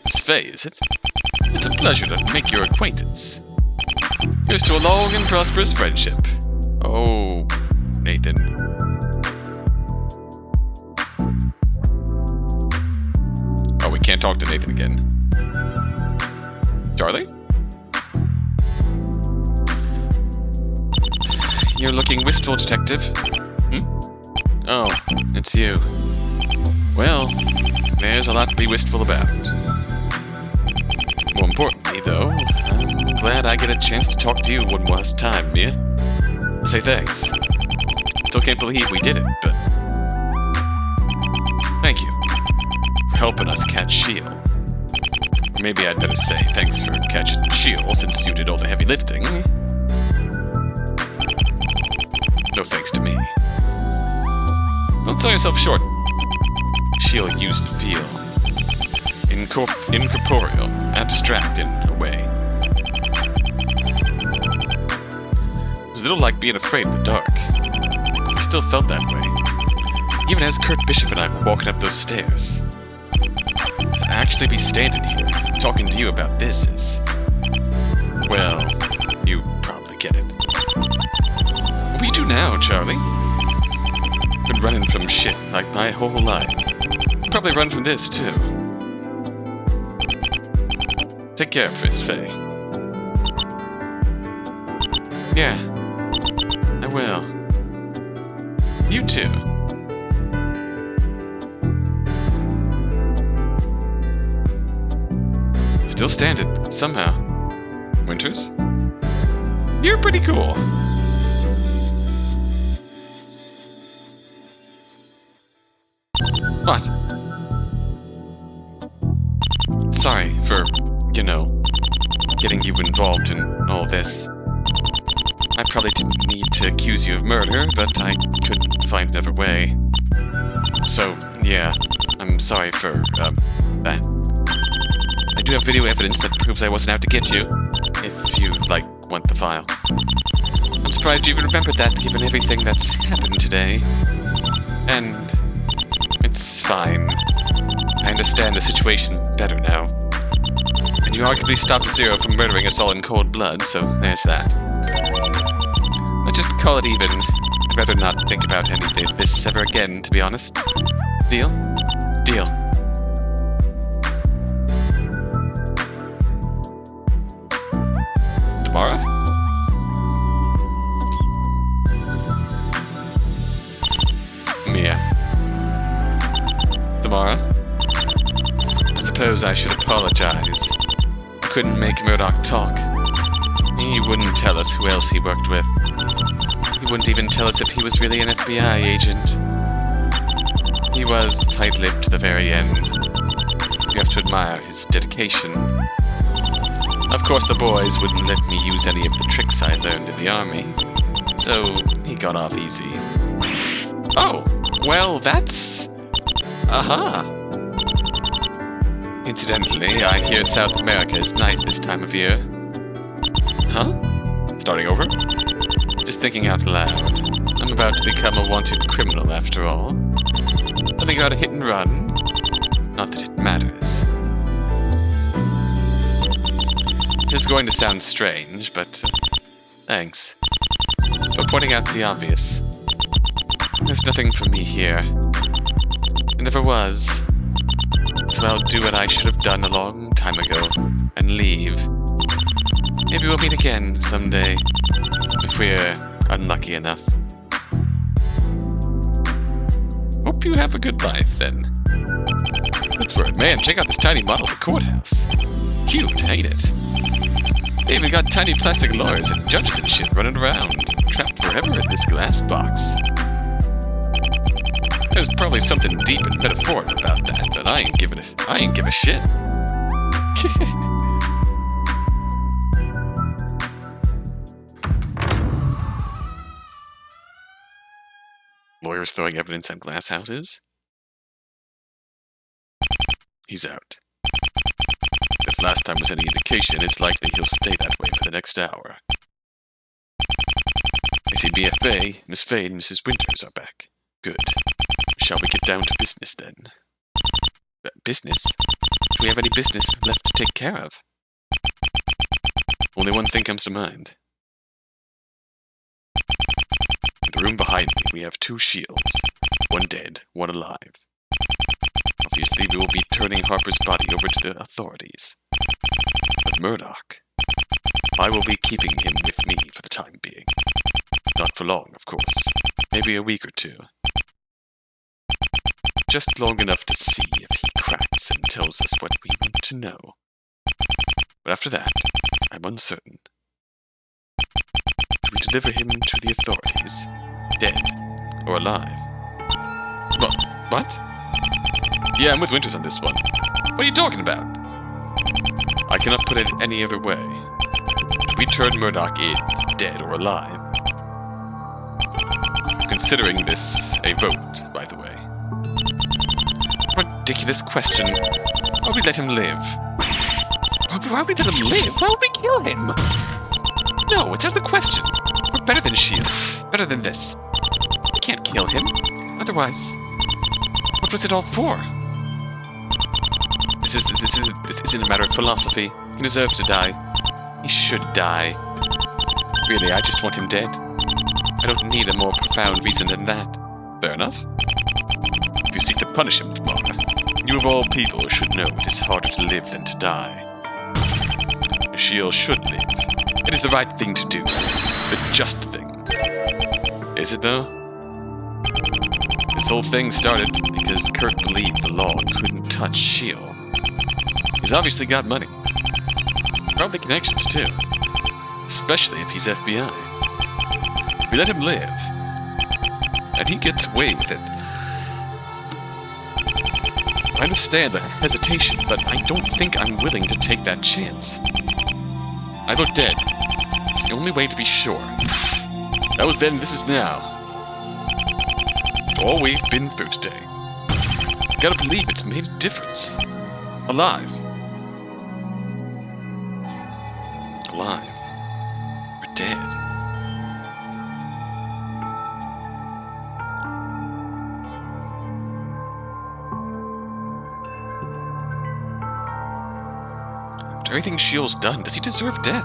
It's Fey, is it? It's a pleasure to make your acquaintance. Here's to a long and prosperous friendship. Oh, Nathan. Oh, we can't talk to Nathan again. Charlie? you're looking wistful, Detective. Oh, it's you. Well, there's a lot to be wistful about. More importantly, though, I'm glad I get a chance to talk to you one last time, Mia. To say thanks. Still can't believe we did it, but... thank you for helping us catch Sheol. Or maybe I'd better say thanks for catching Sheol, since you did all the heavy lifting. No thanks to me. Don't sell yourself short. Sheol used to feel incorporeal, abstract in a way. It was a little like being afraid of the dark. I still felt that way, even as Kurt Bishop and I were walking up those stairs. To actually be standing here, talking to you about this is... well, you probably get it. What do you do now, Charlie? Been running from shit like my whole life. You'll probably run from this, too. Take care of Fitz, Faye. Yeah, I will. You too. Still standing, somehow. Winters? You're pretty cool. What? Sorry for, you know, getting you involved in all this. I probably didn't need to accuse you of murder, but I couldn't find another way. So, yeah, I'm sorry for, that. I do have video evidence that proves I wasn't out to get you, if you, want the file. I'm surprised you even remembered that, given everything that's happened today. And... it's fine. I understand the situation better now. And you arguably stopped Zero from murdering us all in cold blood, so there's that. Let's just call it even. I'd rather not think about any of this ever again, to be honest. Deal? Deal. Tomorrow? Mia. Tomorrow? I suppose I should apologize. I couldn't make Murdoch talk. He wouldn't tell us who else he worked with. He wouldn't even tell us if he was really an FBI agent. He was tight-lipped to the very end. You have to admire his dedication. Of course, the boys wouldn't let me use any of the tricks I learned in the army, so he got off easy. Oh, well, that's... aha! Incidentally, I hear South America is nice this time of year. Huh? Starting over? Just thinking out loud. I'm about to become a wanted criminal after all. I think I ought to hit and run. Not that it matters. This is going to sound strange, but... thanks. For pointing out the obvious. There's nothing for me here. There never was. So I'll do what I should have done a long time ago, and leave. Maybe we'll meet again someday, if we're unlucky enough. Hope you have a good life, then. That's worth. Man, check out this tiny model of the courthouse. Cute, ain't it? They even got tiny plastic lawyers and judges and shit running around, trapped forever in this glass box. There's probably something deep and metaphoric about that, but I ain't give a shit. Lawyers throwing evidence on glass houses? He's out. If last time was any indication, it's likely he'll stay that way for the next hour. I see BFA, Miss Faye, and Mrs. Winters are back. Good. Shall we get down to business, then? Business? Do we have any business left to take care of? Only one thing comes to mind. In the room behind me, we have 2 shields. One dead, one alive. Obviously, we will be turning Harper's body over to the authorities. But Murdoch, I will be keeping him with me for the time being. Not for long, of course. Maybe a week or two. Just long enough to see if he cracks and tells us what we want to know. But after that, I'm uncertain. Do we deliver him to the authorities, dead or alive? What? Yeah, I'm with Winters on this one. What are you talking about? I cannot put it any other way. Do we turn Murdoch in, dead or alive? Considering this a vote, by the way. Ridiculous question. Why would we let him live? Why would we let him live? Why would we kill him? No, it's out of the question. We're better than Sheol. Better than this. We can't kill him. Otherwise, what was it all for? This isn't a matter of philosophy. He deserves to die. He should die. Really, I just want him dead. I don't need a more profound reason than that. Fair enough. If you seek to punish him tomorrow, you of all people should know it is harder to live than to die. Sheol should live. It is the right thing to do. The just thing. Is it, though? This whole thing started because Kurt believed the law couldn't touch Sheol. He's obviously got money. Probably connections, too. Especially if he's FBI. We let him live. And he gets away with it. I understand the hesitation, but I don't think I'm willing to take that chance. I vote dead. It's the only way to be sure. That was then, this is now. It's all we've been through today. You gotta believe it's made a difference. Alive. Alive. We're dead. After everything Sheol's done, does he deserve death?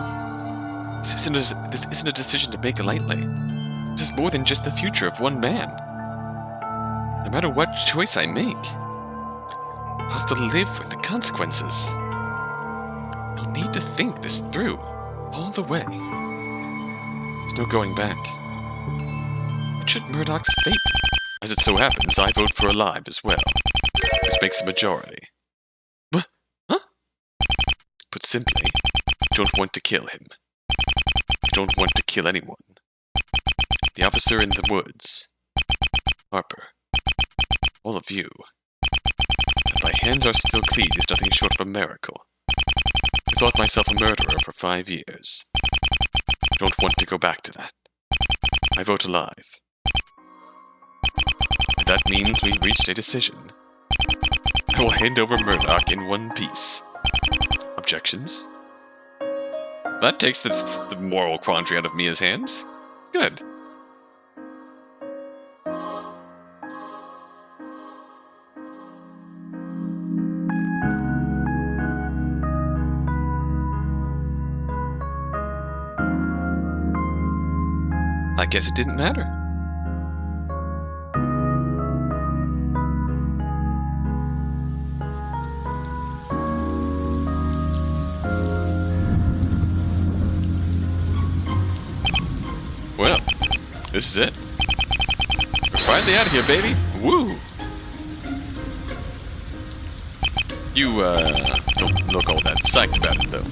This isn't a decision to make lightly. This is more than just the future of one man. No matter what choice I make, I'll have to live with the consequences. I'll need to think this through, all the way. There's no going back. What should Murdoch's fate be? As it so happens, I vote for alive as well, which makes a majority. What? Huh? Put simply, I don't want to kill him. I don't want to kill anyone. The officer in the woods. Harper. All of you. That my hands are still clean is nothing short of a miracle. I thought myself a murderer for 5 years. I don't want to go back to that. I vote alive. And that means we've reached a decision. I will hand over Murdoch in one piece. Objections? That takes the moral quandary out of Mia's hands. Good. I guess it didn't matter. Well, this is it. We're finally out of here, baby. Woo! You, don't look all that psyched about it, though.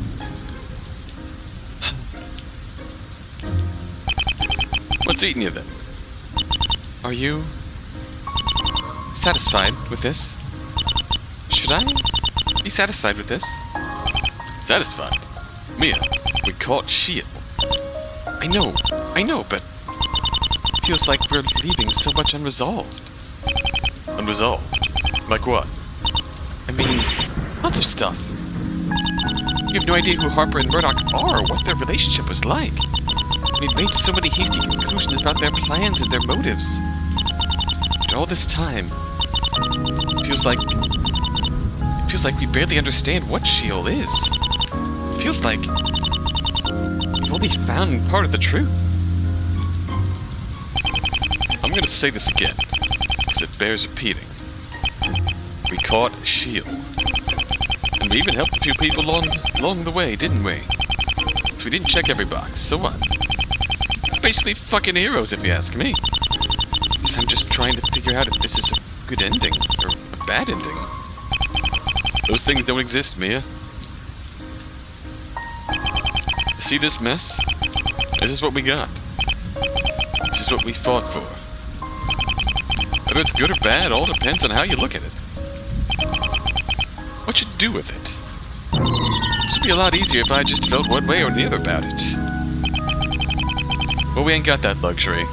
What's eating you, then? Are you satisfied with this? Should I be satisfied with this? Satisfied? Mia, we caught Sheol. I know, but it feels like we're leaving so much unresolved. Unresolved? Like what? I mean, lots of stuff. You have no idea who Harper and Murdoch are or what their relationship was like. We've made so many hasty conclusions about their plans and their motives. After all this time, it feels like we barely understand what Sheol is. It feels like we've only found part of the truth. I'm gonna say this again, because it bears repeating. We caught Sheol. And we even helped a few people along the way, didn't we? So we didn't check every box, so what? basically fucking heroes, if you ask me. Guess I'm just trying to figure out if this is a good ending or a bad ending. Those things don't exist, Mia. See this mess? This is what we got. This is what we fought for. Whether it's good or bad, all depends on how you look at it. What you do with it. This would be a lot easier if I just felt one way or the other about it. But we ain't got that luxury.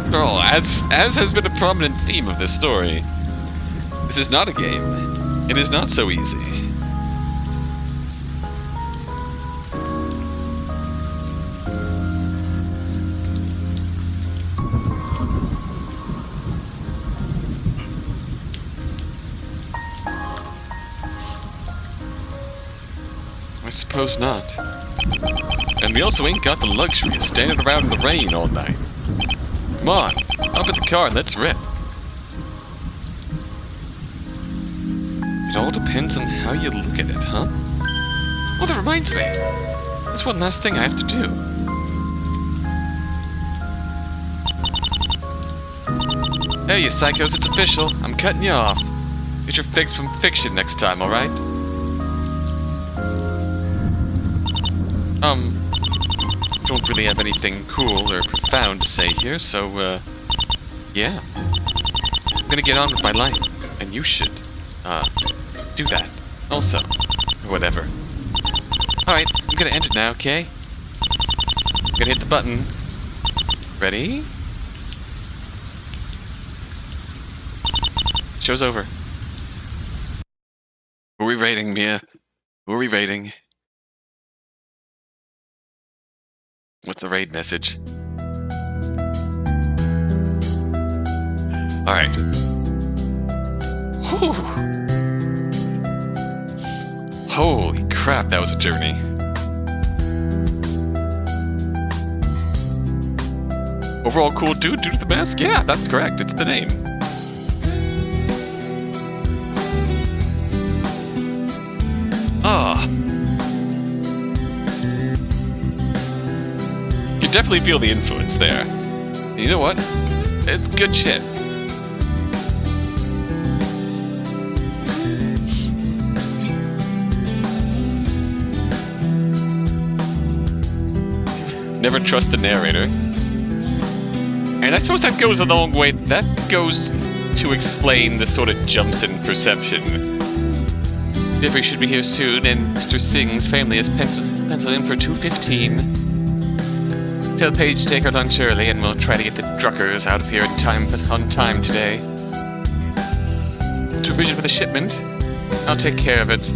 After all, as has been a prominent theme of this story, this is not a game. It is not so easy. I suppose not. And we also ain't got the luxury of standing around in the rain all night. Come on, up at the car and let's rip. It all depends on how you look at it, huh? Oh, that reminds me. There's one last thing I have to do. Hey, you psychos, it's official. I'm cutting you off. Get your fix from fiction next time, alright? Don't really have anything cool or profound to say here, so, yeah. I'm gonna get on with my life, and you should, do that, also, or whatever. Alright, I'm gonna end it now, okay? I'm gonna hit the button. Ready? Show's over. Who are we rating, Mia? Who are we rating? What's the raid message? Alright. Whew. Holy crap, that was a journey. Overall cool dude due to the mask? Yeah, that's correct. It's the name. Ah. You definitely feel the influence there. And you know what? It's good shit. Never trust the narrator. And I suppose that goes a long way. That goes to explain the sort of jumps in perception. Jeffrey should be here soon, and Mr. Singh's family is penciled in for 2:15. Tell Paige to take her lunch early, and we'll try to get the Druckers out of here on time today. To provision for the shipment, I'll take care of it.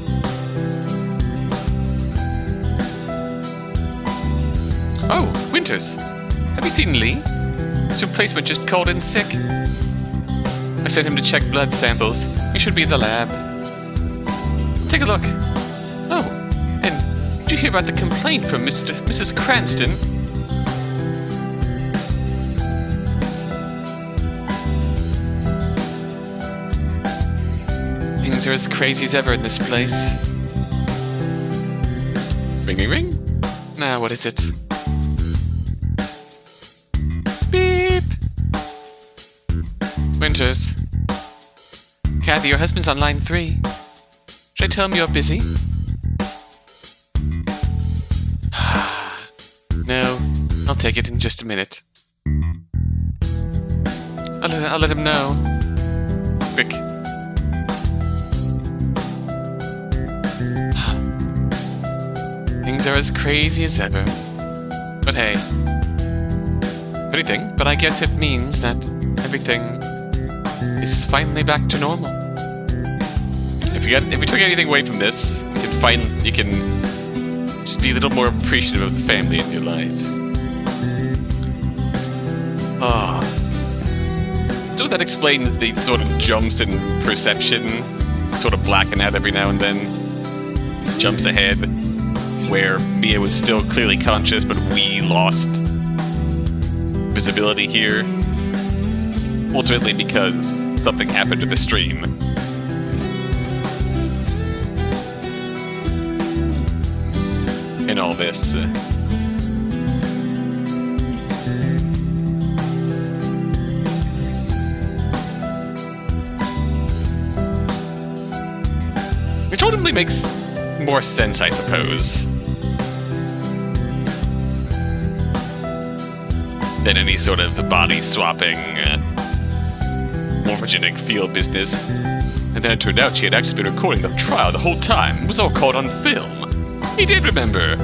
Oh, Winters. Have you seen Lee? His replacement just called in sick. I sent him to check blood samples. He should be in the lab. Take a look. Oh, and did you hear about the complaint from Mrs. Cranston? Things are as crazy as ever in this place. Ring, ring, ring. Now, what is it? Beep. Winters. Kathy, your husband's on line 3. Should I tell him you're busy? No, I'll take it in just a minute. I'll let him know. Quick. Things are as crazy as ever. But hey. Anything, but I guess it means that everything is finally back to normal. If you took anything away from this, you can just be a little more appreciative of the family in your life. Ah. So that explains the sort of jumps in perception, sort of blacking out every now and then, jumps ahead, where Mia was still clearly conscious, but we lost visibility here. Ultimately because something happened to the stream. In all this. Which ultimately makes more sense, I suppose, than any sort of body-swapping, morphogenic field business. And then it turned out she had actually been recording the trial the whole time. It was all caught on film. He did remember.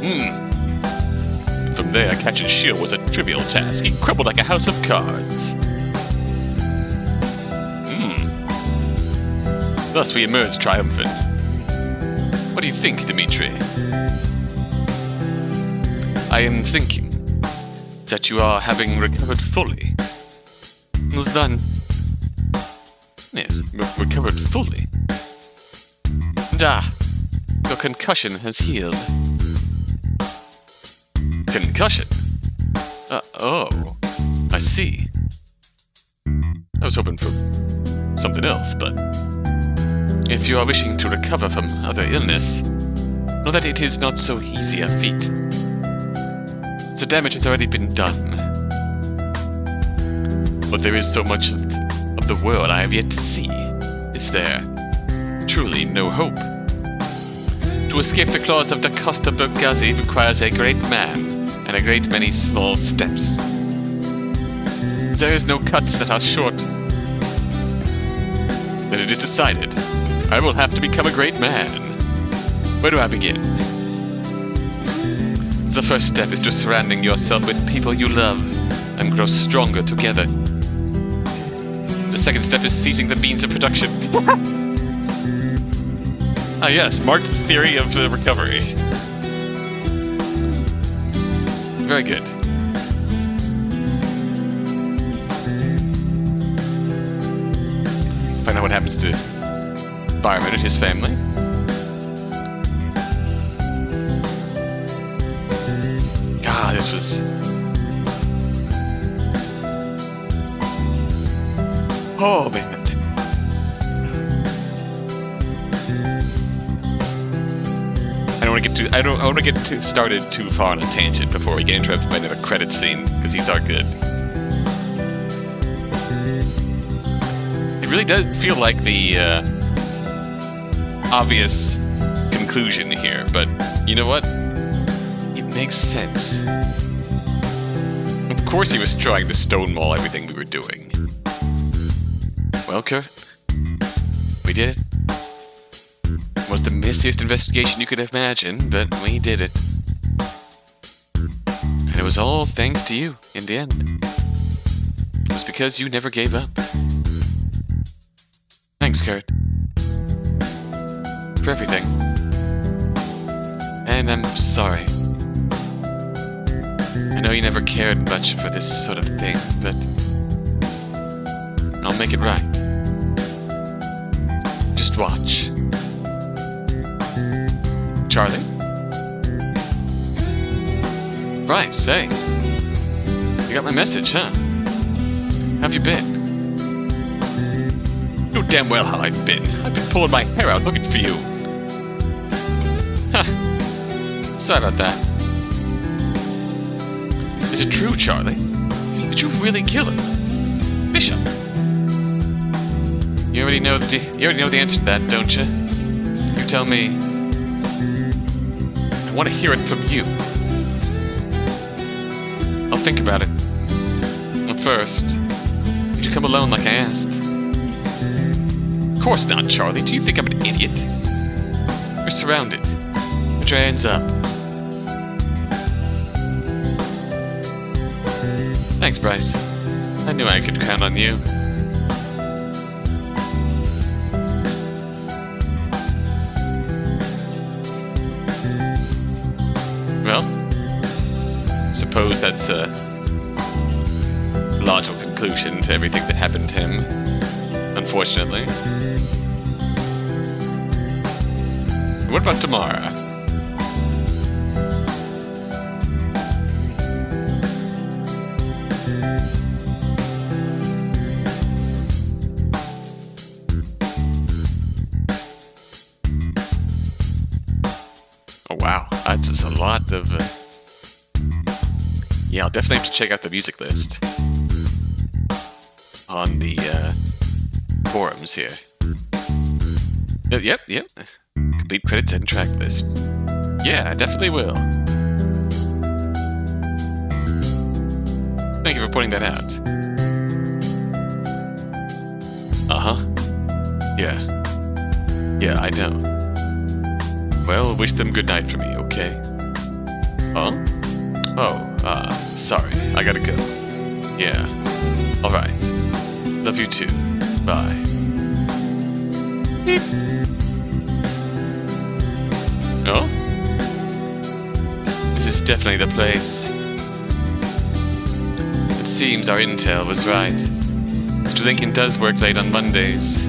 And from there, catching Sheol was a trivial task. He crumbled like a house of cards. Thus we emerged triumphant. What do you think, Dimitri? I am thinking that you are having recovered fully. Well done. Yes, recovered fully. And your concussion has healed. Concussion? Oh, I see. I was hoping for something else, but if you are wishing to recover from other illness, know that it is not so easy a feat. The damage has already been done. But there is so much of the world I have yet to see. Is there truly no hope? To escape the claws of the Costa Bergazzi requires a great man and a great many small steps. There is no cuts that are short. Then it is decided. I will have to become a great man. Where do I begin? The first step is to surrounding yourself with people you love and grow stronger together. The second step is seizing the means of production. Ah yes, Marx's theory of recovery. Very good. Find out what happens to Byron and his family. God, this was... Oh, man. I don't want to get too started too far on a tangent before we get interrupted by another credit scene, because these are good. It really does feel like the obvious conclusion here, but you know what? It makes sense. Of course he was trying to stonewall everything we were doing. Well, Kurt, we did it. It was the messiest investigation you could imagine, but we did it. And it was all thanks to you, in the end. It was because you never gave up. Thanks, Kurt. For everything. And I'm sorry. I know you never cared much for this sort of thing, but I'll make it right. Just watch. Charlie? Right, say. You got my message, huh? How've you been? You know damn well how I've been. I've been pulling my hair out looking for you. Huh. Sorry about that. Is it true, Charlie? Did you really kill him? Bishop? You already know the answer to that, don't you? You tell me. I want to hear it from you. I'll think about it. But first, did you come alone like I asked? Of course not, Charlie. Do you think I'm an idiot? You're surrounded. Put your hands up. Thanks, Bryce. I knew I could count on you. Well, suppose that's a logical conclusion to everything that happened to him, unfortunately. What about tomorrow? Oh wow, that's just a lot of... Yeah, I'll definitely have to check out the music list on the forums here. Yep. Complete credits and track list. Yeah, I definitely will. Thank you for pointing that out. Uh-huh. Yeah, I know. Well, wish them good night for me, okay? Huh? Oh, sorry. I gotta go. Yeah. Alright. Love you too. Bye. Beep. Oh? This is definitely the place. It seems our intel was right. Mr. Lincoln does work late on Mondays.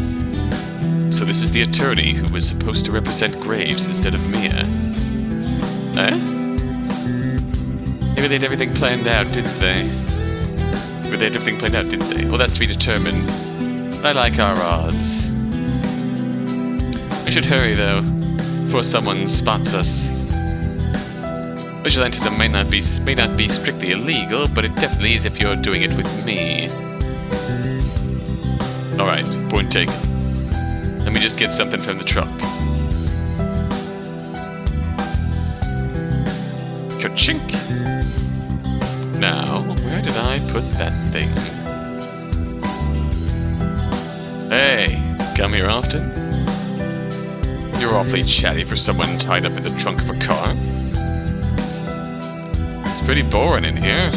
So this is the attorney who was supposed to represent Graves instead of Mia. Eh? Maybe they had everything planned out, didn't they? Maybe they had everything planned out, didn't they? Well, that's to be determined. I like our odds. We should hurry, though, before someone spots us. Vigilantism may not be strictly illegal, but it definitely is if you're doing it with me. Alright, point taken. Let me just get something from the truck. Ka-chink! Now, where did I put that thing? Hey, come here often? You're awfully chatty for someone tied up in the trunk of a car. It's pretty boring in here.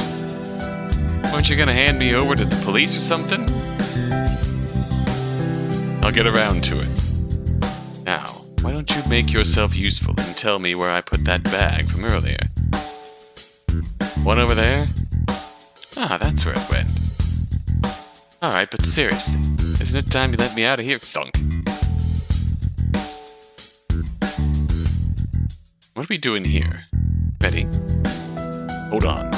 Aren't you gonna hand me over to the police or something? I'll get around to it. Now, why don't you make yourself useful and tell me where I put that bag from earlier? One over there? Ah, that's where it went. Alright, but seriously, isn't it time you let me out of here, thunk? What are we doing here? Ready? Hold on.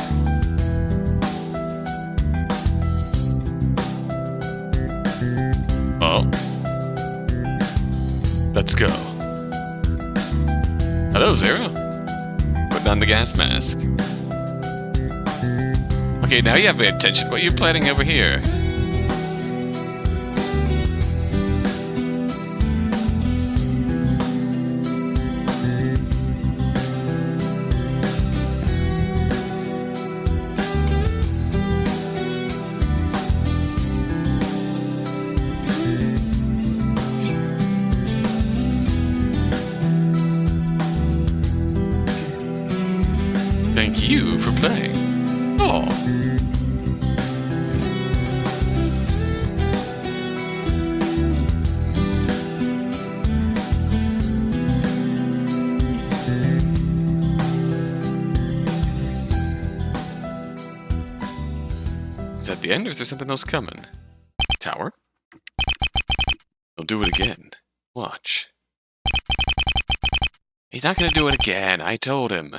Oh. Let's go. Hello, Zero. Putting on the gas mask. Okay, now you have my attention. What are you planning over here? Thank you for playing. Oh. Is that the end, or is there something else coming? Tower? He'll do it again. Watch. He's not gonna do it again, I told him.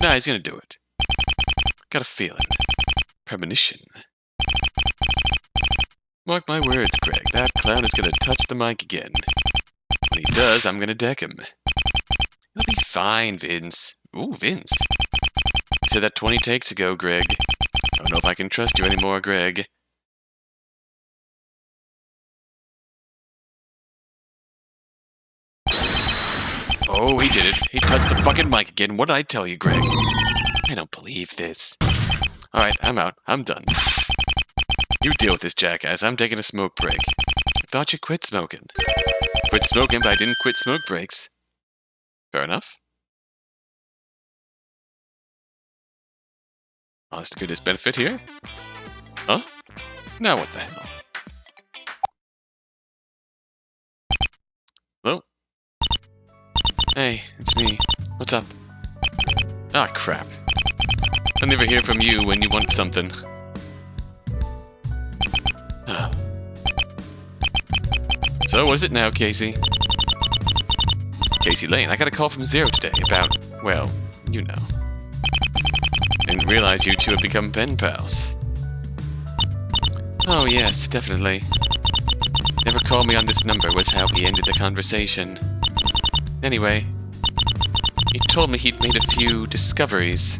No, he's gonna do it. Got a feeling. Premonition. Mark my words, Greg. That clown is gonna touch the mic again. When he does, I'm gonna deck him. It'll be fine, Vince. Ooh, Vince. You said that 20 takes ago, Greg. I don't know if I can trust you anymore, Greg. Oh, he did it. He touched the fucking mic again. What did I tell you, Greg? I don't believe this. Alright, I'm out. I'm done. You deal with this jackass. I'm taking a smoke break. I thought you quit smoking. Quit smoking, but I didn't quit smoke breaks. Fair enough. Honest to goodness benefit here? Huh? Now what the hell? Hello? Hey, it's me. What's up? Ah, crap. I never hear from you when you want something. So, what is it now, Casey? Casey Lane, I got a call from Zero today about, well, you know. Didn't realize you two had become pen pals. Oh, yes, definitely. Never call me on this number was how he ended the conversation. Anyway, he told me he'd made a few discoveries.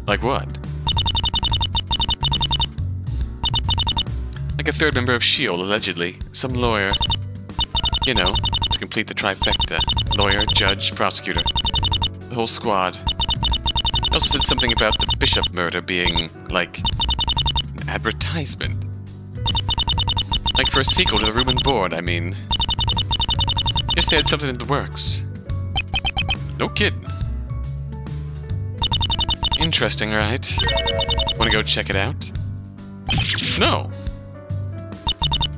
Like what? Like a third member of Sheol, allegedly. Some lawyer. You know, to complete the trifecta. Lawyer, judge, prosecutor. The whole squad. He also said something about the Bishop murder being, like, an advertisement. Like for a sequel to the Room and Board, I mean. Guess they had something in the works. No kidding. Interesting, right? Wanna go check it out? No.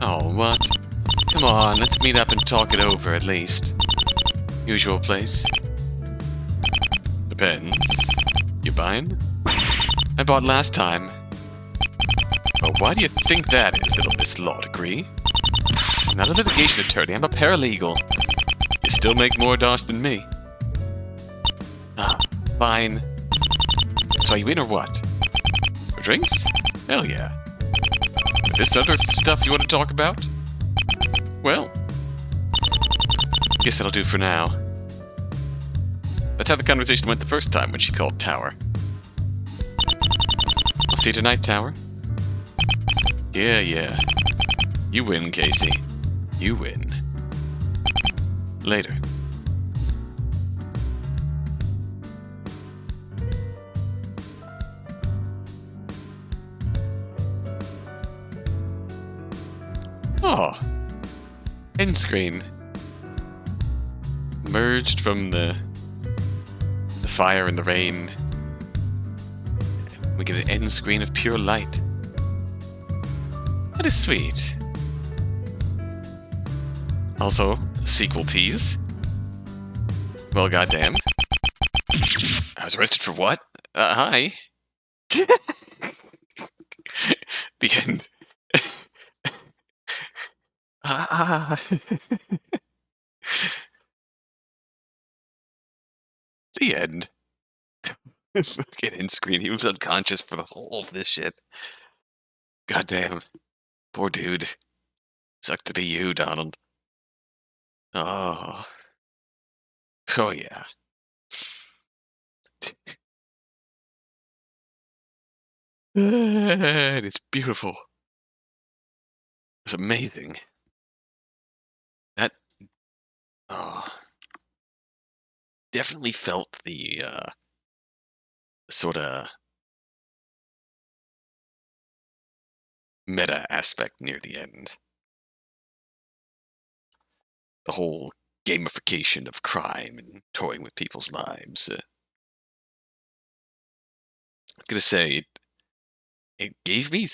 Oh, what? Come on, let's meet up and talk it over, at least. Usual place. Depends. You buying? I bought last time. Oh, why do you think that is, little Miss Law Degree? I'm not a litigation attorney, I'm a paralegal. You still make more dosh than me. Ah, fine. So are you in or what? For drinks? Hell yeah. This other stuff you want to talk about? Well, guess that'll do for now. That's how the conversation went the first time when she called Tower. I'll see you tonight, Tower. Yeah. You win, Casey. You win. Later. Oh. End screen. Merged from the fire and the rain. We get an end screen of pure light. That is sweet. Also, sequel tease. Well, goddamn. I was arrested for what? Hi. The end. The end. Fucking end screen. He was unconscious for the whole of this shit. Goddamn. Poor dude. Sucks to be you, Donald. Oh. Oh, yeah. It's beautiful. It's amazing. That definitely felt the sort of meta aspect near the end. The whole gamification of crime and toying with people's lives. I was gonna say, it gave me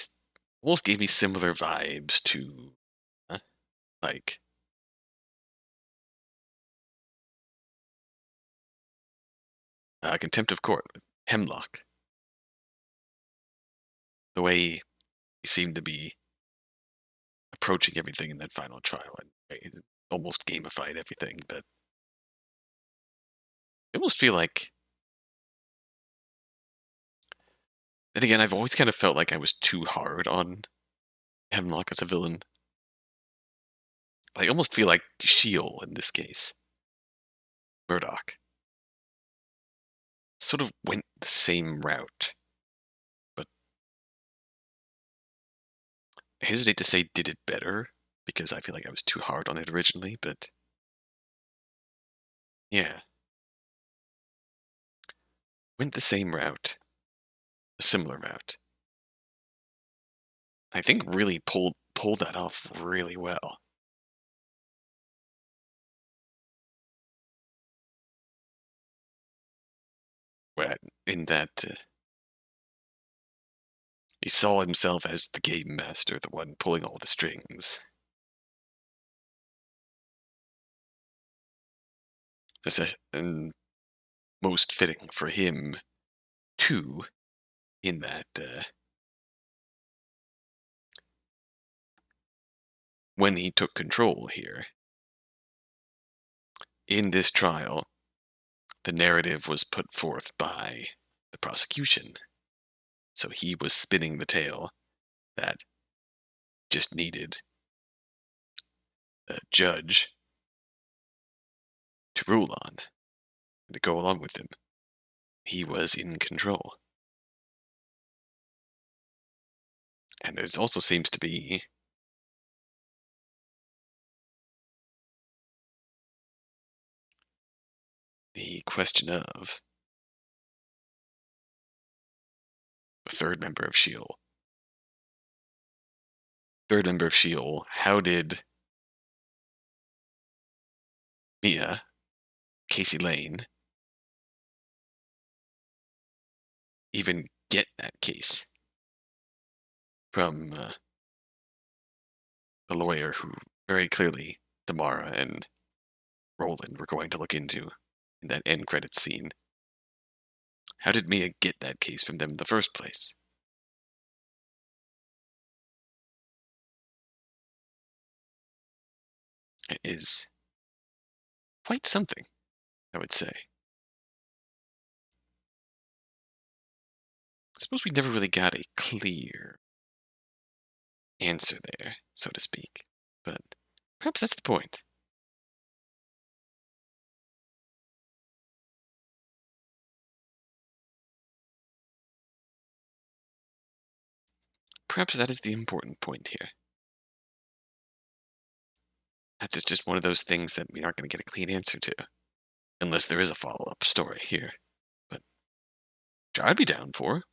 almost gave me similar vibes to like Contempt of Court with Hemlock. The way he seemed to be approaching everything in that final trial and almost gamified everything, but I almost feel like. And again, I've always kind of felt like I was too hard on Hemlock as a villain. I almost feel like Sheol in this case. Murdoch. Sort of went the same route. But I hesitate to say did it better, because I feel like I was too hard on it originally, but yeah. Went the same route. A similar route. I think really pulled that off really well. In that he saw himself as the game master, the one pulling all the strings. And most fitting for him, too, in that when he took control here. In this trial, the narrative was put forth by the prosecution. So he was spinning the tale that just needed a judge to rule on and to go along with him. He was in control. And there also seems to be the question of the third member of Sheol. Third member of Sheol, how did Mia, Casey Lane, even get that case from the lawyer who very clearly Tamara and Roland were going to look into in that end credits scene? How did Mia get that case from them in the first place? It is quite something, I would say. I suppose we never really got a clear answer there, so to speak, but perhaps that's the point. Perhaps that is the important point here. That's just one of those things that we aren't going to get a clean answer to, unless there is a follow-up story here. But which I'd be down for.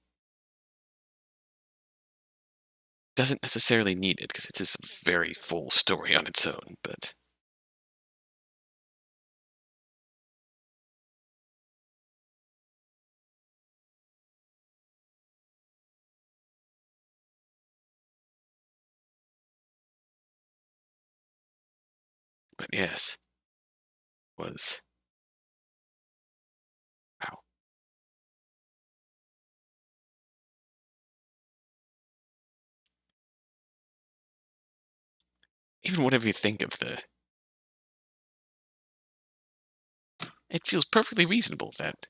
Doesn't necessarily need it, because it's just a very full story on its own, but yes, was wow. Even whatever you think of it feels perfectly reasonable that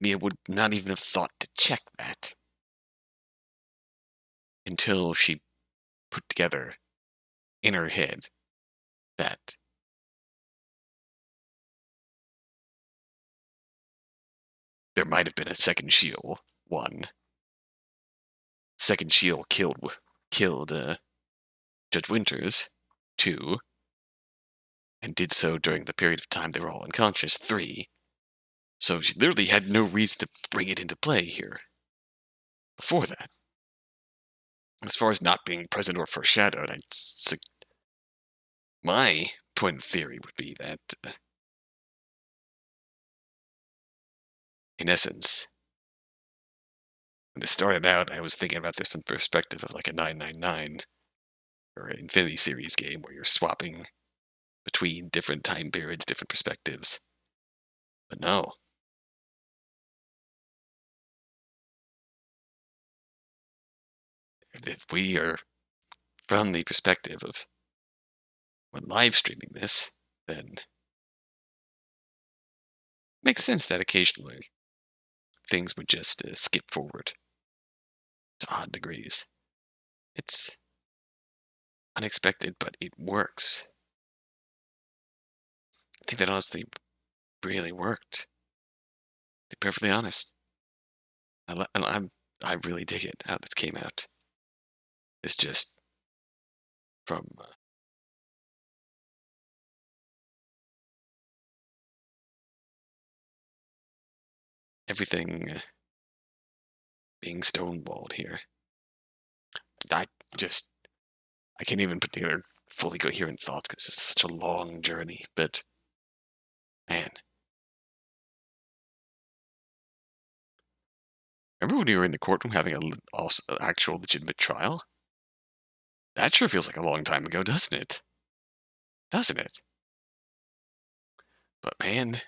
Mia would not even have thought to check that until she put together in her head that there might have been a second Sheol. One. Second Sheol killed Judge Winters. 2. And did so during the period of time they were all unconscious. 3. So she literally had no reason to bring it into play here before that. As far as not being present or foreshadowed, my point of theory would be that, in essence, when this started out, I was thinking about this from the perspective of like a 999 or an Infinity Series game where you're swapping between different time periods, different perspectives. But no. If we are from the perspective of when live streaming this, then it makes sense that occasionally things would just skip forward to odd degrees. It's unexpected, but it works. I think that honestly really worked. To be perfectly honest, I really dig it how this came out. It's just from everything being stonewalled here. I can't even put together fully coherent thoughts because it's such a long journey. But man, remember when we were in the courtroom having an actual legitimate trial? That sure feels like a long time ago, doesn't it? Doesn't it? But man,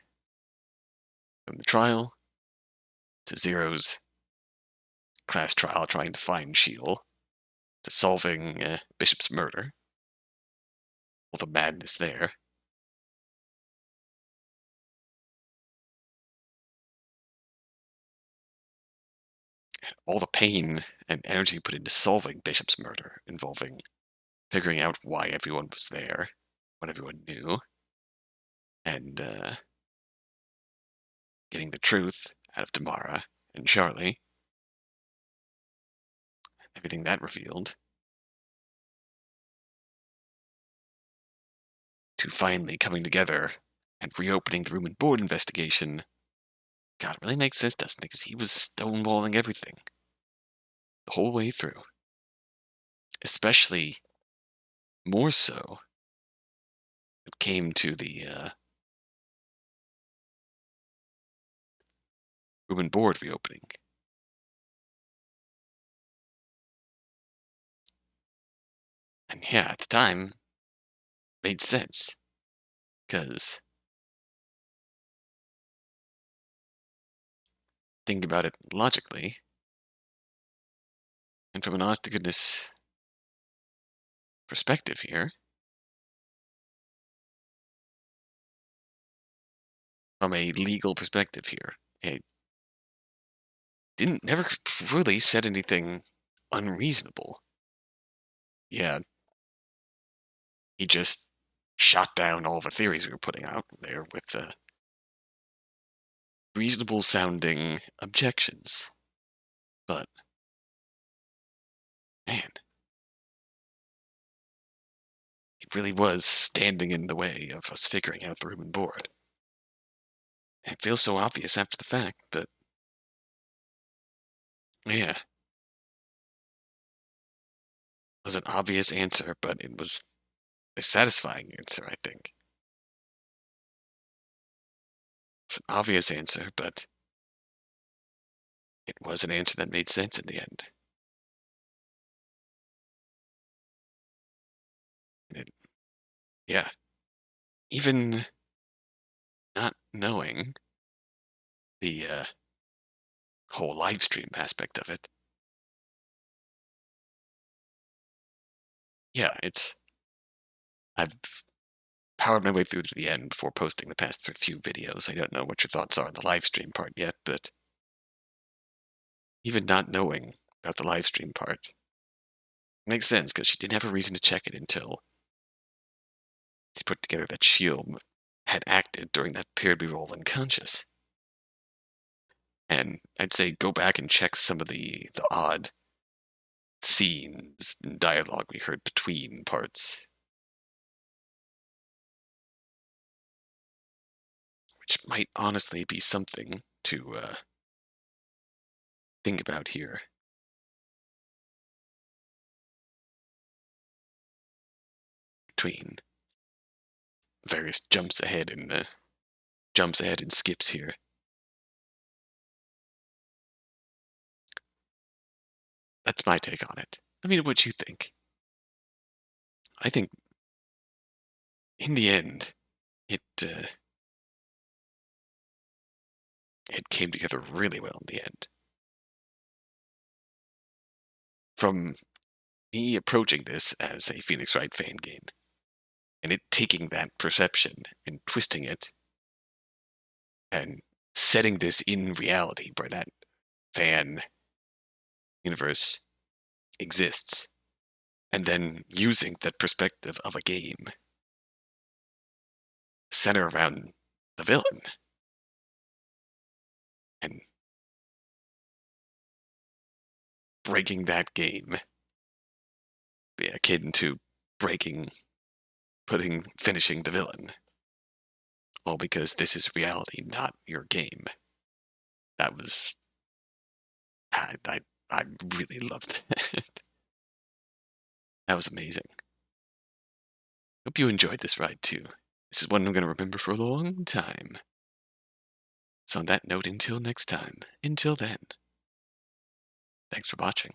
from the trial to Zero's class trial trying to find Sheol, to solving Bishop's murder, all the madness there. And all the pain and energy put into solving Bishop's murder, involving figuring out why everyone was there, what everyone knew, and getting the truth out of Tamara and Charlie. Everything that revealed. to finally coming together and reopening the room and board investigation. God, it really makes sense, doesn't it? Because he was stonewalling everything the whole way through. Especially more so when it came to the room and board reopening. And yeah, at the time, made sense. Because think about it logically, and from an honest to goodness perspective here, from a legal perspective here, it never really said anything unreasonable. Yeah, he just shot down all the theories we were putting out there with the reasonable sounding objections. But, man, it really was standing in the way of us figuring out the room and board. And it feels so obvious after the fact, but yeah. It was an obvious answer, but it was a satisfying answer, I think. It's an obvious answer, but it was an answer that made sense in the end. And yeah. Even not knowing the whole live stream aspect of it. Yeah, I've powered my way through to the end before posting the past few videos. I don't know what your thoughts are on the live stream part yet, but even not knowing about the live stream part makes sense because she didn't have a reason to check it until she put together that Sheol had acted during that period we were all unconscious. And I'd say go back and check some of the odd scenes and dialogue we heard between parts, which might honestly be something to think about here. Between various jumps ahead and skips here. That's my take on it. Let me know what you think. I think, in the end, it came together really well in the end. From me approaching this as a Phoenix Wright fan game, and it taking that perception and twisting it, and setting this in reality where that fan universe exists, and then using that perspective of a game center around the villain and breaking that game be akin to finishing the villain, all because this is reality, not your game. That was I really loved it. That was amazing. Hope you enjoyed this ride too. This is one I'm going to remember for a long time. So on that note, until next time, until then, thanks for watching.